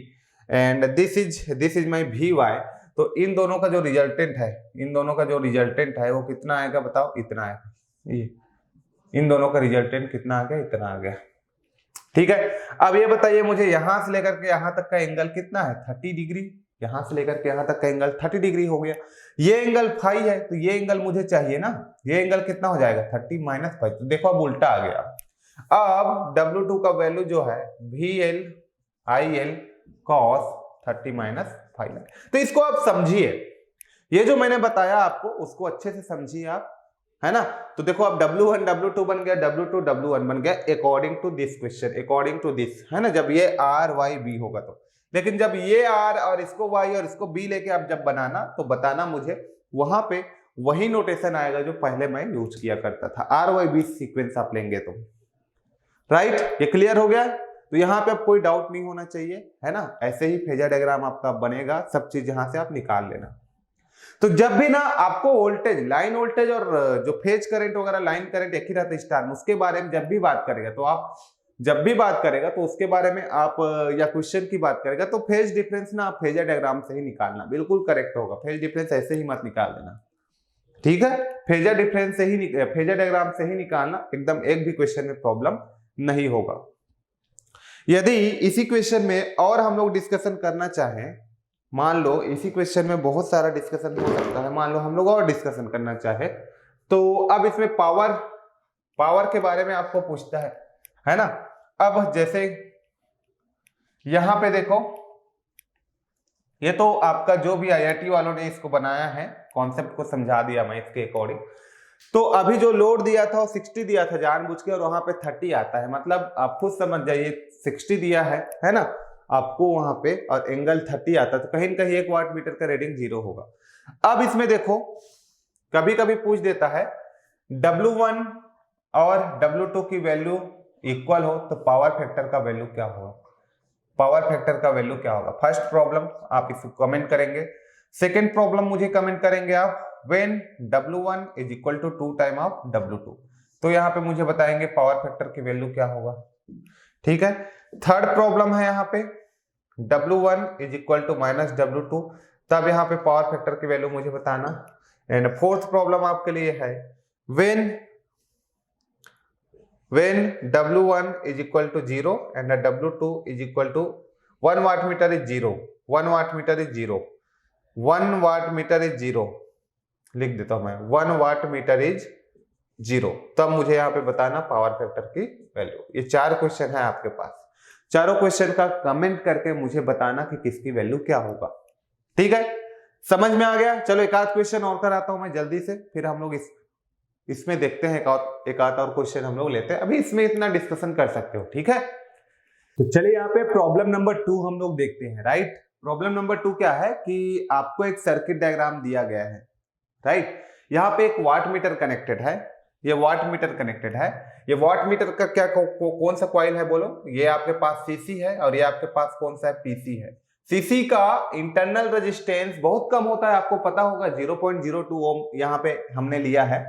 and this is my VY। तो इन दोनों का जो रिजल्टेंट है, इन दोनों का जो रिजल्टेंट है वो कितना आएगा बताओ? इतना आएगा। ये इन दोनों का रिजल्टेंट कितना आ गया? इतना आ गया। ठीक है, अब ये बताइए मुझे यहां से लेकर के यहां तक का एंगल कितना है? 30 डिग्री। यहां से लेकर के यहां तक का एंगल 30 डिग्री हो गया। ये एंगल 5 है, तो ये एंगल मुझे चाहिए ना, ये एंगल कितना हो जाएगा? 30 - 5। तो देखो अब उल्टा आ गया। अब W2 का वैल्यू जो है VL IL cos 30 - 5। तो इसको आप समझिए, ये जो मैंने बताया आपको उसको अच्छे से समझिए आप, है ना। तो देखो अब W1 W2 बन गया, W2 W1 बन गया, according to this question, according to this, है ना, जब ये R Y B होगा तो। लेकिन जब ये R और इसको Y और इसको B लेके आप जब बनाना, तो बताना मुझे वहां पे वही नोटेशन आएगा जो पहले मैं यूज किया करता था, RYB सीक्वेंस आप लेंगे तो। राइट, ये क्लियर हो गया। तो यहाँ पे अब कोई डाउट नहीं होना चाहिए, है ना। ऐसे ही फेजर डायग्राम आपका बनेगा, सब चीज यहां से आप निकाल लेना। तो जब भी ना आपको वोल्टेज, लाइन वोल्टेज और जो फेज करंट वगैरह, लाइन करंट एक ही रहता है स्टार में, उसके बारे में जब भी बात करेगा तो आप जब भी बात करेगा तो उसके बारे में आप या क्वेश्चन की बात करेगा तो फेज डिफरेंस ना आप फेजर डायग्राम से ही निकालना, बिल्कुल करेक्ट होगा। फेज डिफरेंस ऐसे ही मत निकाल देना, ठीक है। फेजर डिफरेंस से ही, फेजर डायग्राम से ही निकालना, एकदम एक भी क्वेश्चन में प्रॉब्लम नहीं होगा। यदि इसी क्वेश्चन में और हम लोग डिस्कशन करना चाहें, मान लो इसी क्वेश्चन में बहुत सारा डिस्कशन हो सकता है, मान लो हम लोग और डिस्कशन करना चाहे, तो अब इसमें पावर के बारे में आपको पूछता है ना। अब जैसे यहां पे देखो, ये तो आपका जो भी IIT वालों ने इसको बनाया है, कॉन्सेप्ट को समझा दिया मैं इसके अकॉर्डिंग। तो अभी जो लोड दिया था वो 60 दिया था जानबूझ के, और वहां पे 30 आता है, मतलब आप खुद समझ जाइए 60 दिया है ना, आपको वहां पे और एंगल 30 आता तो कहीं न कहीं 1 वाट मीटर का रीडिंग 0 होगा। अब इसमें देखो कभी कभी पूछ देता है W1 और W2 की वैल्यू इक्वल हो तो पावर फैक्टर का वैल्यू क्या होगा, पावर फैक्टर का वैल्यू क्या होगा। फर्स्ट प्रॉब्लम आप इसको कमेंट करेंगे, सेकेंड प्रॉब्लम मुझे कमेंट करेंगे आप when W1 is equal to 2 time of W2, तो यहाँ पे मुझे बताएंगे पावर फैक्टर की वैल्यू क्या होगा। ठीक है, थर्ड प्रॉब्लम है यहाँ पे W1 is equal to minus W2, तब यहाँ पे पावर फैक्टर की वैल्यू मुझे बताना। एंड फोर्थ प्रॉब्लम आपके लिए है when W1 is equal to 0 and W2 is equal to 1 watt meter is 0, 1 watt meter is 0, 1 watt meter is 0, लिख देता हूं मैं 1 watt meter is 0, तब मुझे यहाँ पे बताना पावर फैक्टर की वैल्यू। ये 4 क्वेश्चन है आपके पास, चारों क्वेश्चन का कमेंट करके मुझे बताना कि किसकी वैल्यू क्या होगा। ठीक है, समझ में आ गया। चलो एक आध क्वेश्चन और कराता हूं मैं जल्दी से, फिर हम लोग इसमें देखते हैं एक आध और क्वेश्चन हम लोग लेते हैं, अभी इसमें इतना डिस्कशन कर सकते हो। ठीक है, तो चलिए यहाँ पे प्रॉब्लम नंबर 2 हम लोग देखते हैं। राइट, प्रॉब्लम नंबर 2 क्या है कि आपको एक सर्किट डायग्राम दिया गया है। राइट, यहाँ पे एक वाट मीटर कनेक्टेड है, ये वाट मीटर कनेक्टेड है। ये वाट मीटर का क्या कौन सा कॉइल है बोलो, ये आपके पास सीसी है और ये आपके पास कौन सा है, पीसी है। सीसी का इंटरनल रेजिस्टेंस बहुत कम होता है, आपको पता होगा 0.02 ओम यहाँ पे हमने लिया है,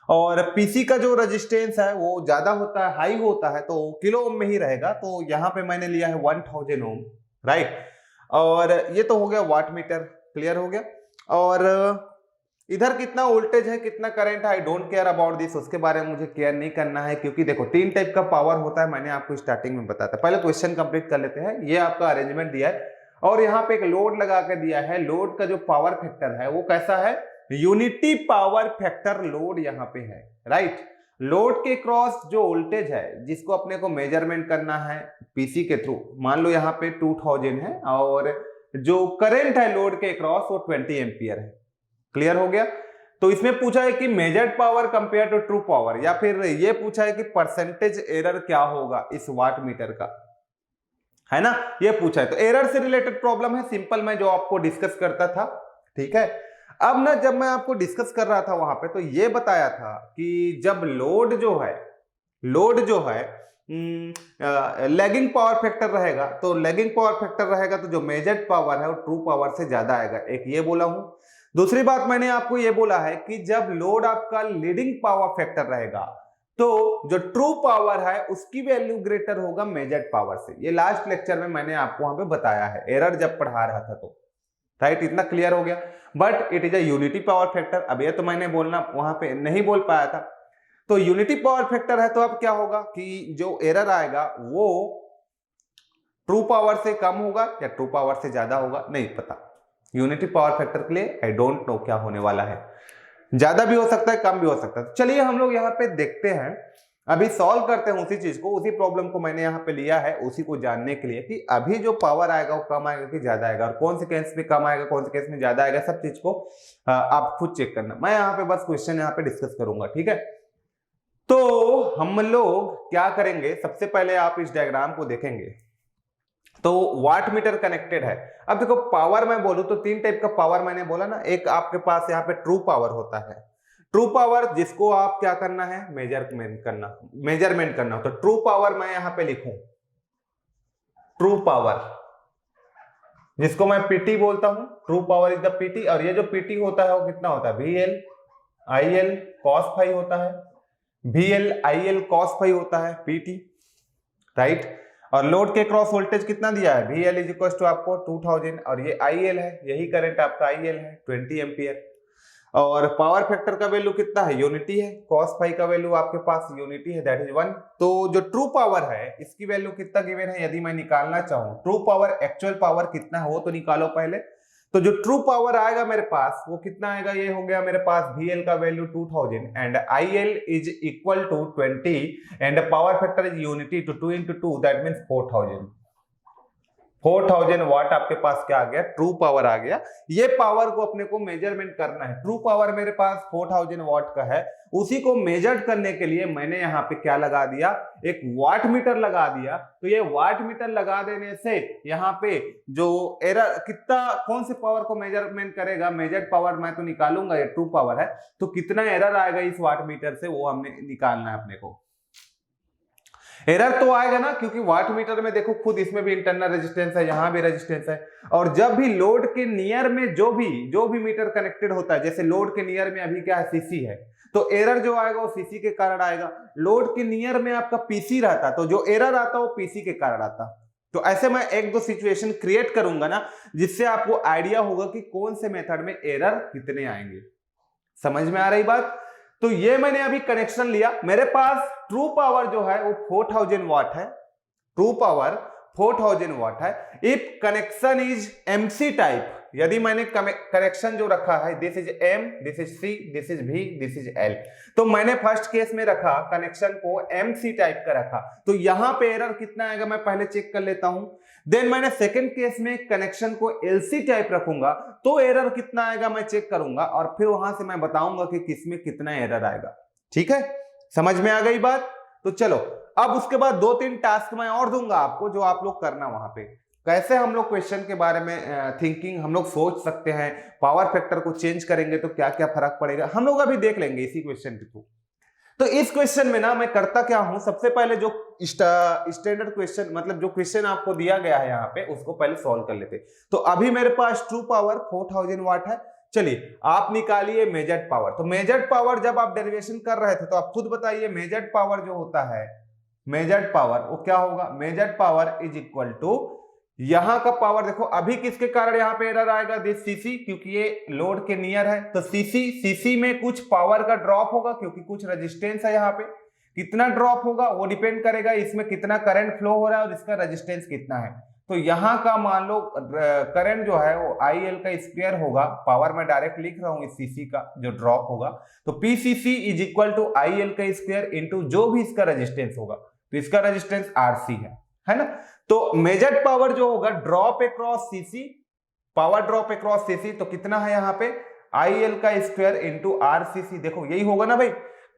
और पीसी का जो रेजिस्टेंस है वो ज्यादा होता है, हाई होता है, तो किलो ओम में ही रहेगा, तो यहाँ पे मैंने लिया है 1000 ओम। राइट, और ये तो हो गया वाट मीटर, क्लियर हो गया। और इधर कितना वोल्टेज है, कितना करंट है, I don't care about this, उसके बारे में मुझे केयर नहीं करना है, क्योंकि देखो 3 टाइप का पावर होता है, मैंने आपको स्टार्टिंग में बताया था। पहले क्वेश्चन कंप्लीट कर लेते हैं। ये आपका अरेंजमेंट दिया है और यहाँ पे एक लोड लगा कर दिया है। लोड का जो पावर फैक्टर है वो कैसा है, यूनिटी पावर फैक्टर लोड यहाँ पे है। राइट, लोड के क्रॉस जो वोल्टेज है जिसको अपने को मेजरमेंट करना है पीसी के थ्रू, मान लो यहाँ पे 2000 है, और जो करंट है लोड के क्रॉस वो 20 एम्पियर है। क्लियर हो गया। तो इसमें पूछा है कि measured power compare to true power, या फिर ये पूछा है कि परसेंटेज एरर क्या होगा इस वाट मीटर का, है ना, ये पूछा है। तो एरर से रिलेटेड प्रॉब्लम है, सिंपल मैं जो आपको डिस्कस करता था। ठीक है, अब ना जब मैं आपको डिस्कस कर रहा था वहां पे, तो ये बताया था कि जब लोड जो है लैगिंग पावर फैक्टर रहेगा, तो लैगिंग पावर फैक्टर रहेगा तो जो मेजर्ड पावर है वो ट्रू पावर से ज्यादा आएगा, एक ये बोला हूं। दूसरी बात मैंने आपको ये बोला है कि जब लोड आपका लीडिंग पावर फैक्टर रहेगा तो जो ट्रू पावर है उसकी वैल्यू ग्रेटर होगा मेजर्ड पावर से। ये लास्ट लेक्चर में मैंने आपको वहां पे बताया है, एरर जब पढ़ा रहा था तो। राइट, इतना क्लियर हो गया। But it is a unity power factor. अब ये तो मैंने बोलना वहां पे नहीं बोल पाया था, तो यूनिटी पावर फैक्टर है तो अब क्या होगा कि जो एरर आएगा वो ट्रू पावर से कम होगा या ट्रू पावर से ज्यादा होगा, नहीं पता। यूनिटी पावर फैक्टर के लिए आई डोंट नो क्या होने वाला है, ज्यादा भी हो सकता है, कम भी हो सकता है। तो चलिए हम लोग यहाँ पे देखते हैं, अभी सॉल्व करते हैं उसी चीज को, उसी प्रॉब्लम को मैंने यहाँ पे लिया है उसी को जानने के लिए कि अभी जो पावर आएगा वो कम आएगा कि ज्यादा आएगा, और कौन से केस में कम आएगा कौन से केस में ज्यादा आएगा, सब चीज को आप खुद चेक करना। मैं यहाँ पे बस क्वेश्चन यहाँ पे डिस्कस करूंगा। ठीक है, तो हम लोग क्या करेंगे, सबसे पहले आप इस डायग्राम को देखेंगे तो वाट मीटर कनेक्टेड है। अब देखो पावर मैं बोलूं तो 3 टाइप का पावर मैंने बोला ना, एक आपके पास यहाँ पे ट्रू पावर होता है, ट्रू पावर जिसको आप क्या करना है, मेजरमेंट करना हो, तो ट्रू पावर मैं यहां पे लिखूं, ट्रू पावर जिसको मैं पीटी बोलता हूं, true power is the PT. और ये जो पीटी होता है वो कितना होता है, VL IL cos फाई होता है, VL IL cos फाई होता है पीटी। राइट, और लोड के क्रॉस वोल्टेज कितना दिया है, VL इज इक्वल टू आपको 2000, और ये IL है, यही करंट आपका IL है 20 एम्पियर। और पावर फैक्टर का वैल्यू कितना है, यूनिटी है, cos फाई का वैल्यू आपके पास यूनिटी है, दैट इज 1। तो जो ट्रू पावर है इसकी वैल्यू कितना गिवन है, यदि मैं निकालना चाहूं ट्रू पावर, एक्चुअल पावर कितना है वो तो निकालो पहले। तो जो ट्रू पावर आएगा मेरे पास वो कितना आएगा, ये हो गया मेरे पास VL का value 2000 and IL is equal to 20 and power factor is unity, तो 2 into 2 दैट मींस 4000। 4000 वाट आपके पास क्या आ गया, ट्रू पावर आ गया। ये पावर को अपने को मेजरमेंट करना है। ट्रू पावर मेरे पास 4000 वाट का है, उसी को मेजर करने के लिए मैंने यहाँ पे क्या लगा दिया, एक वाट मीटर लगा दिया। तो ये वाट मीटर लगा देने से यहाँ पे जो एरर कितना, कौन से पावर को मेजरमेंट करेगा, मेजर्ड पावर मैं तो निकालूंगा, ये ट्रू पावर है, तो कितना एरर आएगा इस वाट मीटर से वो हमने निकालना है अपने को। एरर तो आएगा ना, क्योंकि वाट मीटर में देखो खुद इसमें भी इंटरनल रेजिस्टेंस है, यहां भी रेजिस्टेंस है, और जब भी लोड के नियर में जो भी मीटर कनेक्टेड होता है, जैसे लोड के नियर में अभी क्या है, सीसी है, तो एरर जो आएगा वो सीसी के कारण आएगा। लोड के नियर में आपका पीसी रहता, तो जो एरर आता वो पीसी के कारण आता। तो ऐसे मैं एक दो सिचुएशन क्रिएट करूंगा ना, जिससे आपको आइडिया होगा कि कौन से मेथड में एरर कितने आएंगे। समझ में आ रही बात? तो ये मैंने अभी कनेक्शन लिया, मेरे पास ट्रू पावर जो है वो 4000 वाट है, ट्रू पावर 4000 वाट है। If connection is MC type, यदि मैंने कनेक्शन जो रखा है, this is M, this is C, this is B, this is L, तो मैंने फर्स्ट केस में रखा कनेक्शन को एमसी टाइप का रखा, तो यहां पे एरर कितना आएगा मैं पहले चेक कर लेता हूं। देन मैंने सेकंड केस में कनेक्शन को एलसी टाइप रखूंगा, तो एरर कितना आएगा मैं चेक करूंगा, और फिर वहां से मैं बताऊंगा कि किसमें कितना एरर आएगा। ठीक है, समझ में आ गई बात? तो चलो अब उसके बाद 2-3 टास्क मैं और दूंगा आपको, जो आप लोग करना वहां पे, कैसे हम लोग क्वेश्चन के बारे में थिंकिंग हम लोग सोच सकते हैं, पावर फैक्टर को चेंज करेंगे तो क्या क्या फर्क पड़ेगा, हम लोग अभी देख लेंगे इसी क्वेश्चन के थ्रू। तो इस क्वेश्चन में ना मैं करता क्या हूं, सबसे पहले जो स्टैंडर्ड क्वेश्चन, मतलब जो क्वेश्चन आपको दिया गया है यहाँ पे, उसको पहले सॉल्व कर लेते। तो अभी मेरे पास ट्रू पावर 4000 वाट है। चलिए आप निकालिए मेजर्ड पावर। तो मेजर्ड पावर जब आप डेरिवेशन कर रहे थे तो आप खुद बताइए, मेजर्ड पावर जो होता है, मेजर्ड पावर वो क्या होगा, measured power is equal to, यहां का पावर देखो अभी किसके कारण यहां पे एरर आएगा, दिस सीसी, क्योंकि ये लोड के नियर है, तो सीसी में कुछ पावर का ड्रॉप होगा, क्योंकि कुछ रेजिस्टेंस है यहाँ पे। कितना ड्रॉप होगा वो डिपेंड करेगा इसमें कितना करंट फ्लो हो रहा है और इसका रेजिस्टेंस कितना है। तो यहाँ का मान लो करंट जो है वो आई एल का स्क्वायर होगा, पावर मैं डायरेक्ट लिख रहा हूँ इस सीसी का जो ड्रॉप होगा, तो P C C is equal to I L का स्क्वायर इंटू जो भी इसका रेजिस्टेंस होगा, तो इसका रेजिस्टेंस आरसी है ना। तो मेजर्ड पावर जो होगा drop across CC, power drop across CC, तो कितना है यहाँ पे आई एल का स्क्वायर इंटू आर सी सी। देखो यही होगा ना भाई,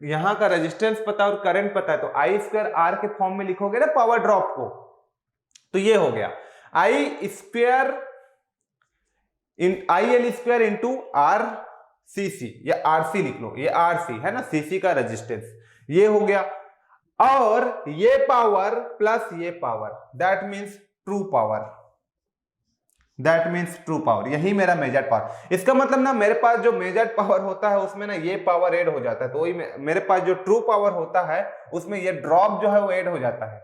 यहाँ का रेजिस्टेंस पता और करंट पता है, तो आई स्क्वायर आर के फॉर्म में लिखोगे ना पावर ड्रॉप को, तो ये हो गया I square in I L square into R C C, या आर सी लिख लो, ये आर सी है ना, सीसी का रेजिस्टेंस, ये हो गया। और ये पावर प्लस ये power, that means true power, that means true power, यही मेरा मेजर्ड पावर। इसका मतलब ना मेरे पास जो मेजर्ड पावर होता है उसमें ना ये पावर ऐड हो जाता है, तो वही मेरे पास जो ट्रू पावर होता है उसमें ये ड्रॉप जो है वो ऐड हो जाता है,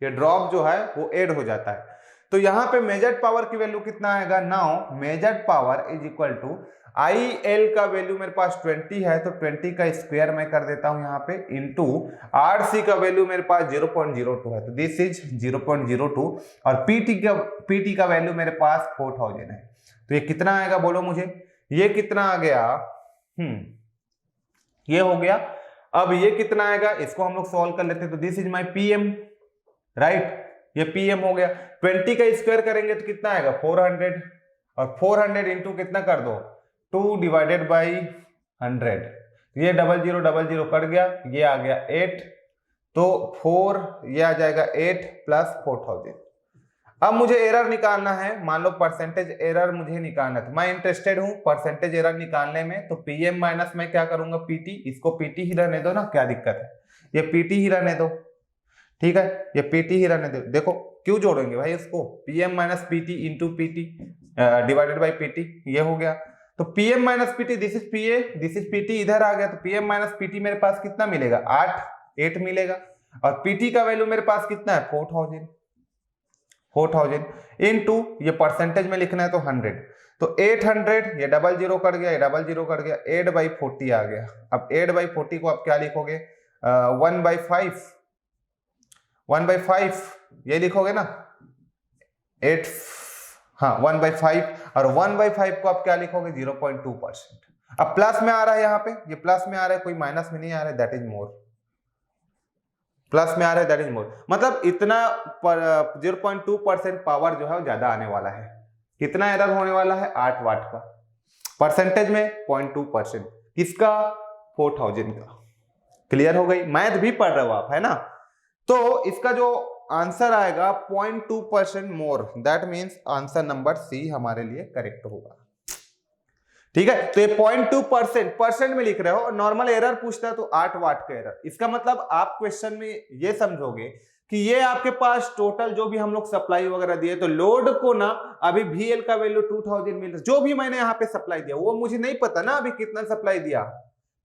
ये ड्रॉप जो है वो ऐड हो जाता है। तो यहां पे मेजर्ड पावर की वैल्यू कितना आएगा, now measured power is equal to I L का वैल्यू मेरे पास 20 है, तो 20 का स्क्वायर मैं कर देता हूं यहाँ पे, इंटू आर सी का वैल्यू मेरे पास 0.02 है, तो दिस इज 0.02, और पीटी का वैल्यू मेरे पास 4000 है। तो ये कितना आएगा बोलो मुझे, ये कितना आ गया, ये हो गया। अब ये कितना आएगा, इसको हम लोग सॉल्व कर लेते हैं, तो this is my PM, right, ये पीएम हो गया। 20 का स्क्वायर करेंगे तो कितना आएगा 400, और 400 इंटू कितना कर दो 2 डिवाइडेड बाई 100, ये 0000 कट गया, ये आ गया 8, तो 4 ये आ जाएगा 8 प्लस 4000। अब मुझे एरर निकालना है, मान लो परसेंटेज एरर मुझे निकालना है, तो मैं इंटरेस्टेड हूं परसेंटेज एरर निकालने में, तो पीएम माइनस मैं क्या करूंगा पीटी, इसको पीटी ही रहने दो ना, क्या दिक्कत है, ये पीटी ही रहने दो, ठीक है, ये पीटी ही रहने दो। देखो क्यों जोड़ेंगे भाई इसको, PM minus PT into PT divided by PT, ये हो गया। तो PM minus PT, this is PA, this is PT, इधर आ गया, तो पीएम माइनस पीटी मेरे पास कितना मिलेगा 8 मिलेगा, और पीटी का वैल्यू मेरे पास कितना है 4000 इनटू, ये परसेंटेज में लिखना है तो 100, तो 800, ये 00 कट गया, ये 00 कट गया, 8/40 आ गया। अब 8/40 को आप क्या लिखोगे 1/5 ये लिखोगे ना 8, हाँ 1/5, और 1/5 को आप क्या लिखोगे 0.2%। अब प्लस में आ रहा है यहाँ पे, ये प्लस में आ रहा है, कोई माइनस में नहीं आ रहा है, दैट इज मोर। प्लस में आ रहा है, दैट इज मोर, मतलब इतना 0.2% पावर जो है वो ज्यादा आने वाला है। कितना एरर होने वाला है? 8 वाट का। परसेंटेज में 0.2%, किसका? 4000 का। क्लियर हो गई? मैथ भी पढ़ रहे हो आप, है ना? तो इसका जो आंसर आएगा 0.2% more, that means answer number C हमारे लिए करेक्ट होगा। ठीक है, तो ये 0.2% परसेंट में लिख रहे हो, नॉर्मल एरर पूछता है तो 8 वाट का एरर। इसका मतलब आप क्वेश्चन में ये समझोगे कि ये आपके पास टोटल जो भी हम लोग सप्लाई वगैरह दिए, तो लोड को ना अभी VL का वैल्यू 2000 मिल रहा है, जो भी मैंने यहाँ पे सप्लाई दिया वो मुझे नहीं पता ना अभी कितना सप्लाई दिया,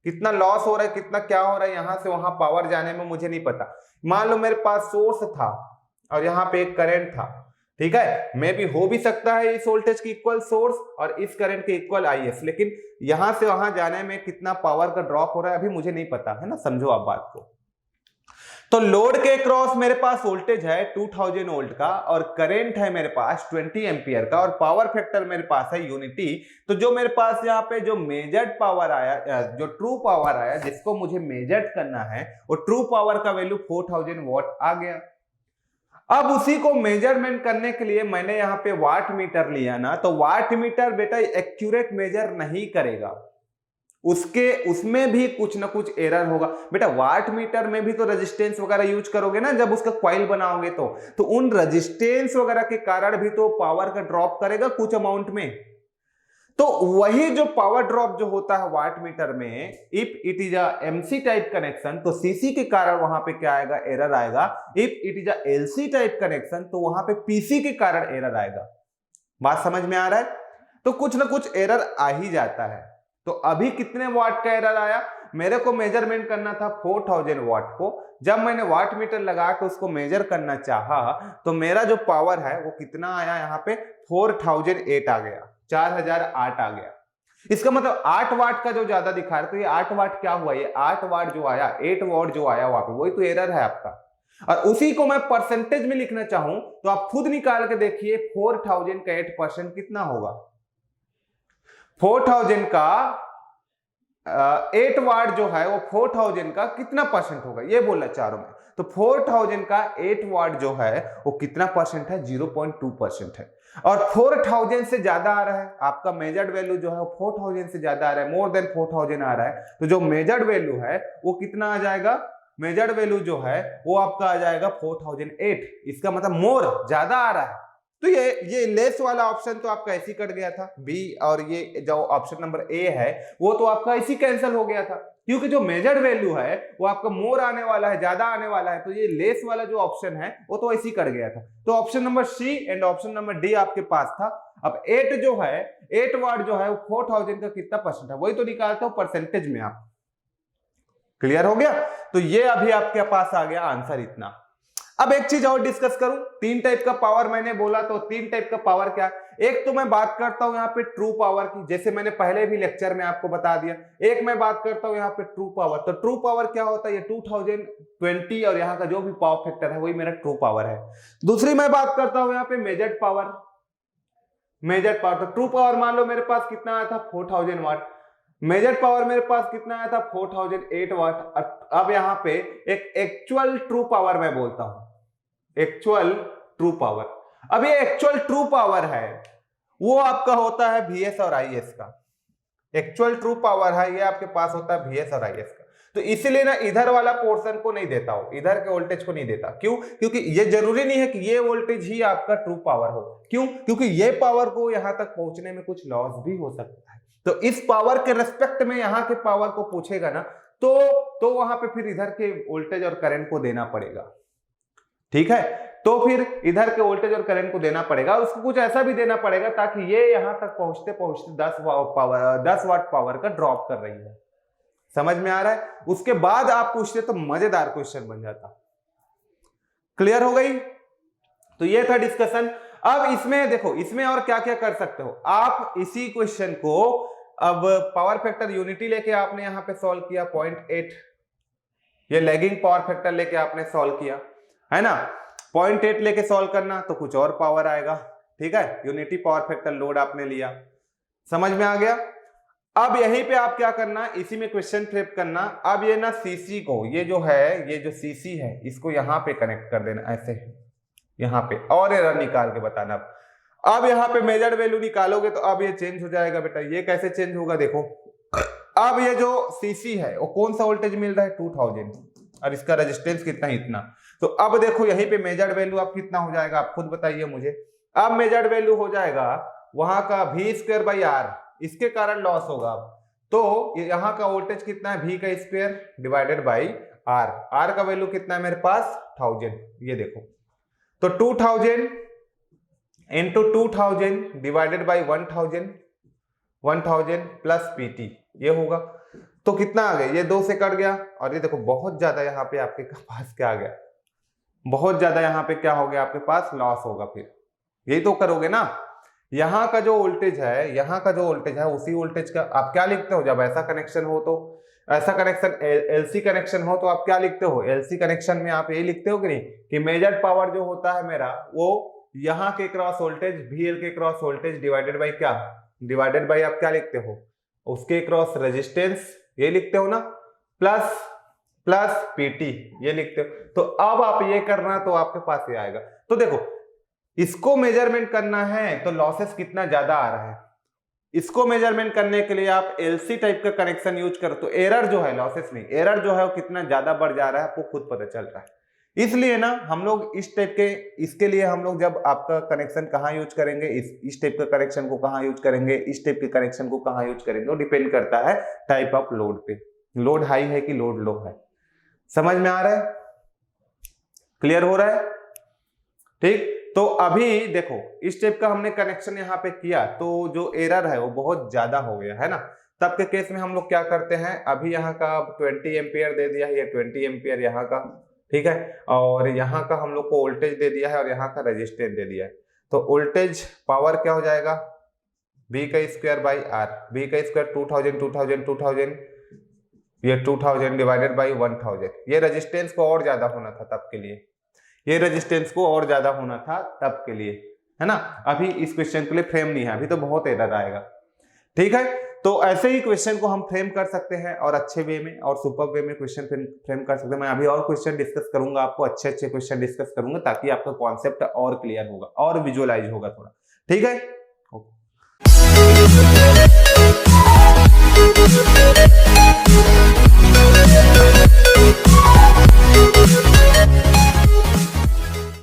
कितना लॉस हो रहा है, कितना क्या हो रहा है, यहां से वहां पावर जाने में मुझे नहीं पता। मान लो मेरे पास सोर्स था और यहाँ पे एक करंट था, ठीक है, मे भी हो भी सकता है इस वोल्टेज की इक्वल सोर्स और इस करंट के इक्वल IS, लेकिन यहां से वहां जाने में कितना पावर का ड्रॉप हो रहा है अभी मुझे नहीं पता, है ना? समझो आप बात को। तो लोड के क्रॉस मेरे पास वोल्टेज है 2000 वोल्ट का और करंट है मेरे पास 20 एम्पियर का और पावर फैक्टर मेरे पास है यूनिटी। तो जो मेरे पास यहाँ पे जो मेजर्ड पावर आया, जो ट्रू पावर आया जिसको मुझे मेजर्ड करना है, वो ट्रू पावर का वैल्यू 4000 वॉट आ गया। अब उसी को मेजरमेंट करने के लिए मैंने यहाँ पे वाट मीटर लिया ना, तो वाट मीटर बेटा एक्यूरेट मेजर नहीं करेगा, उसमें भी कुछ ना कुछ एरर होगा। बेटा वाट मीटर में भी तो रेजिस्टेंस वगैरह यूज करोगे ना जब उसका कॉइल बनाओगे, तो उन रेजिस्टेंस वगैरह के कारण भी तो पावर का ड्रॉप करेगा कुछ अमाउंट में। तो वही जो पावर ड्रॉप जो होता है वाट मीटर में, if it is a MC type connection, तो CC के कारण वहां पे क्या आएगा? एरर आएगा। If it is a LC type connection, तो वहां पे PC के कारण एरर आएगा। बात समझ में आ रहा है? तो कुछ ना कुछ एरर आ ही जाता है। तो अभी कितने वाट का एरर आया? मेरे को मेजरमेंट करना था 4000 वाट को। जब मैंने वाट मीटर लगा के उसको मेजर करना चाहा, तो मेरा जो पावर है वो कितना आया? यहाँ पे 4008 आ गया, 4008 आ गया। इसका मतलब 8 वाट का जो ज्यादा दिखा रहा है, तो ये 8 वाट क्या हुआ? ये 8 वाट जो आया, 8 वाट जो आया वहां पे, वही तो एरर है आपका। और उसी को मैं परसेंटेज में लिखना चाहूं तो आप खुद निकाल के देखिए 4000 का 8% कितना होगा? 4000 का 8 वाट जो है वो 4000 का कितना परसेंट होगा, ये बोलना चाह रहा हूं मैं। तो 4000 का 8 वाट जो है वो कितना परसेंट है? 0.2% है। और 4000 से ज्यादा आ रहा है, आपका मेजर्ड वैल्यू जो है वो 4000 से ज्यादा आ रहा है, मोर देन 4000 आ रहा है, तो जो मेजर्ड वैल्यू है वो कितना आ जाएगा? मेजर्ड वैल्यू जो है वो आपका आ जाएगा 4008। इसका मतलब मोर, ज्यादा आ रहा है। तो ये लेस वाला ऑप्शन तो आपका ऐसी कट गया था बी, और ये जो ऑप्शन नंबर ए है वो तो आपका ऐसी कैंसिल हो गया था, क्योंकि जो मेजर्ड वैल्यू है वो आपका मोर आने वाला है, ज्यादा आने वाला है, तो ये लेस वाला जो ऑप्शन है वो तो ऐसी कट गया था। तो option number C and option number D आपके पास था। अब 8 जो है, 8 वाट जो है वो 4000 का कितना परसेंट है, वही तो निकालते हो परसेंटेज में आप। क्लियर हो गया? तो ये अभी आपके पास आ गया आंसर इतना। अब एक चीज और डिस्कस करूं, 3 टाइप का पावर मैंने बोला, तो 3 टाइप का पावर क्या है? एक तो मैं बात करता हूं यहाँ पे ट्रू पावर की, जैसे मैंने पहले भी लेक्चर में आपको बता दिया। एक मैं बात करता हूं यहाँ पे ट्रू पावर। तो ट्रू पावर क्या होता है? ये 2020 और यहाँ का जो भी पावर फैक्टर है वही मेरा ट्रू पावर है। दूसरी मैं बात करता हूं यहाँ पे मेजर्ड पावर। मेजर्ड पावर, तो ट्रू पावर मान लो मेरे पास कितना आया था? 4000 वाट। मेजर्ड पावर मेरे पास कितना आया था? 4008 वाट। अब यहाँ पे एक एक्चुअल ट्रू पावर मैं बोलता हूं, एक्चुअल ट्रू पावर। अब ये एक्चुअल ट्रू पावर है वो आपका होता है VS और IS का। एक्चुअल ट्रू पावर है ये आपके पास होता है VS और IS का। तो इसीलिए ना इधर वाला पोर्शन को नहीं देता हूं, इधर के वोल्टेज को नहीं देता। क्यों? क्योंकि ये जरूरी नहीं है कि ये वोल्टेज ही आपका ट्रू पावर हो। क्यों? क्योंकि ये पावर को यहां तक पहुंचने में कुछ लॉस भी हो सकता है। तो इस पावर के रेस्पेक्ट में यहां के पावर को पूछेगा ना, तो वहां पे फिर इधर के वोल्टेज और करंट को देना पड़ेगा। ठीक है, तो फिर इधर के वोल्टेज और करंट को देना पड़ेगा, उसको कुछ ऐसा भी देना पड़ेगा ताकि ये यहां तक पहुंचते पहुंचते 10 वाट पावर का ड्रॉप कर रही है। समझ में आ रहा है? उसके बाद आप पूछते तो मजेदार क्वेश्चन बन जाता। क्लियर हो गई? तो ये था डिस्कशन। अब इसमें देखो, इसमें और क्या क्या कर सकते हो आप। इसी क्वेश्चन को अब पावर फैक्टर यूनिटी लेके आपने यहां पे सॉल्व किया 0.8, ये लैगिंग पावर फैक्टर लेके आपने सॉल्व किया, है ना? 0.8 लेके सॉल्व करना तो कुछ और पावर आएगा। ठीक है, यूनिटी पावर फैक्टर लोड आपने लिया, समझ में आ गया? अब यहीं पे आप क्या करना, इसी में क्वेश्चन फ्लिप करना। अब ये ना सीसी को, ये जो है, ये जो सीसी है, इसको यहाँ पे कनेक्ट कर देना ऐसे यहाँ पे, और एरर निकाल के बताना। अब यहाँ पे मेजर्ड वैल्यू निकालोगे तो अब ये चेंज हो जाएगा बेटा। ये कैसे चेंज होगा देखो, अब ये जो सीसी है वो कौन सा वोल्टेज मिल रहा है 2000, और इसका रेजिस्टेंस कितना है इतना। तो अब देखो यहीं पे मेजर्ड वैल्यू अब कितना हो जाएगा, आप खुद बताइए मुझे। अब मेजर्ड वैल्यू हो जाएगा वहां का v²/r, इसके कारण लॉस होगा। तो यहाँ का वोल्टेज कितना है, v का square divided by r। r का वैल्यू कितना है मेरे पास 1000, ये देखो। तो 2000 into 2000 divided by 1000 plus pt, ये होगा। तो कितना आ गया, ये 2 से कट गया, और ये देखो बहुत ज्यादा यहाँ पे आपके पास क्या आ गया, बहुत ज्यादा यहाँ पे क्या हो गया आपके पास, लॉस होगा। फिर यही तो करोगे ना। यहाँ का जो वोल्टेज है, यहाँ का जो वोल्टेज है, उसी वोल्टेज का आप क्या लिखते हो जब ऐसा कनेक्शन हो, तो ऐसा कनेक्शन एलसी कनेक्शन हो तो आप क्या लिखते हो, एलसी कनेक्शन में आप यही लिखते हो कि नहीं, कि मेजर्ड पावर जो होता है मेरा, वो यहाँ के क्रॉस वोल्टेज VL के क्रॉस वोल्टेज डिवाइडेड बाई क्या, डिवाइडेड बाई आप क्या लिखते हो, उसके क्रॉस रेजिस्टेंस, ये लिखते हो ना, प्लस PT, ये लिखते हो। तो अब आप ये करना, तो आपके पास ये आएगा। तो देखो इसको मेजरमेंट करना है तो लॉसेस कितना ज्यादा आ रहा है, इसको मेजरमेंट करने के लिए आप एलसी टाइप का कनेक्शन यूज करो, तो एरर जो है, लॉसेस नहीं, एरर जो है वो कितना ज्यादा बढ़ जा रहा है आपको खुद पता चल रहा है। इसलिए ना हम लोग इस टाइप के, इसके लिए हम लोग जब आपका कनेक्शन कहाँ यूज करेंगे, इस टाइप का कनेक्शन को कहाँ यूज करेंगे, इस टाइप के कनेक्शन को कहाँ यूज करेंगे, वो डिपेंड करता है टाइप ऑफ लोड पे, लोड हाई है कि लोड लो है। समझ में आ रहा है, क्लियर हो रहा है, ठीक। तो अभी देखो इस टाइप का हमने कनेक्शन यहाँ पे किया, तो जो एरर है वो बहुत ज्यादा हो गया है ना। तब के केस में हम लोग क्या करते हैं, अभी यहाँ का 20 एम्पियर दे दिया है, ये 20 एम्पियर यहाँ का, ठीक है, और यहाँ का हम लोग को वोल्टेज दे दिया है, और यहाँ का रेजिस्टेंस दे दिया है। तो वोल्टेज पावर क्या हो जाएगा, v का स्क्वायर बाई r, v का स्क्वायर 2000, ये 2000 डिवाइडेड बाई 1000। ये रेजिस्टेंस को और ज्यादा होना था तब के लिए, ये रेजिस्टेंस को और ज्यादा होना था तब के लिए, है ना। अभी इस क्वेश्चन के लिए फ्रेम नहीं है, अभी तो बहुत एरर आएगा, ठीक है। तो ऐसे ही क्वेश्चन को हम फ्रेम कर सकते हैं, और अच्छे वे में और सुपर वे में क्वेश्चन फ्रेम कर सकते हैं। मैं अभी और क्वेश्चन डिस्कस करूंगा, आपको अच्छे क्वेश्चन डिस्कस करूंगा, ताकि आपका कॉन्सेप्ट और क्लियर होगा और विजुअलाइज होगा थोड़ा, ठीक है।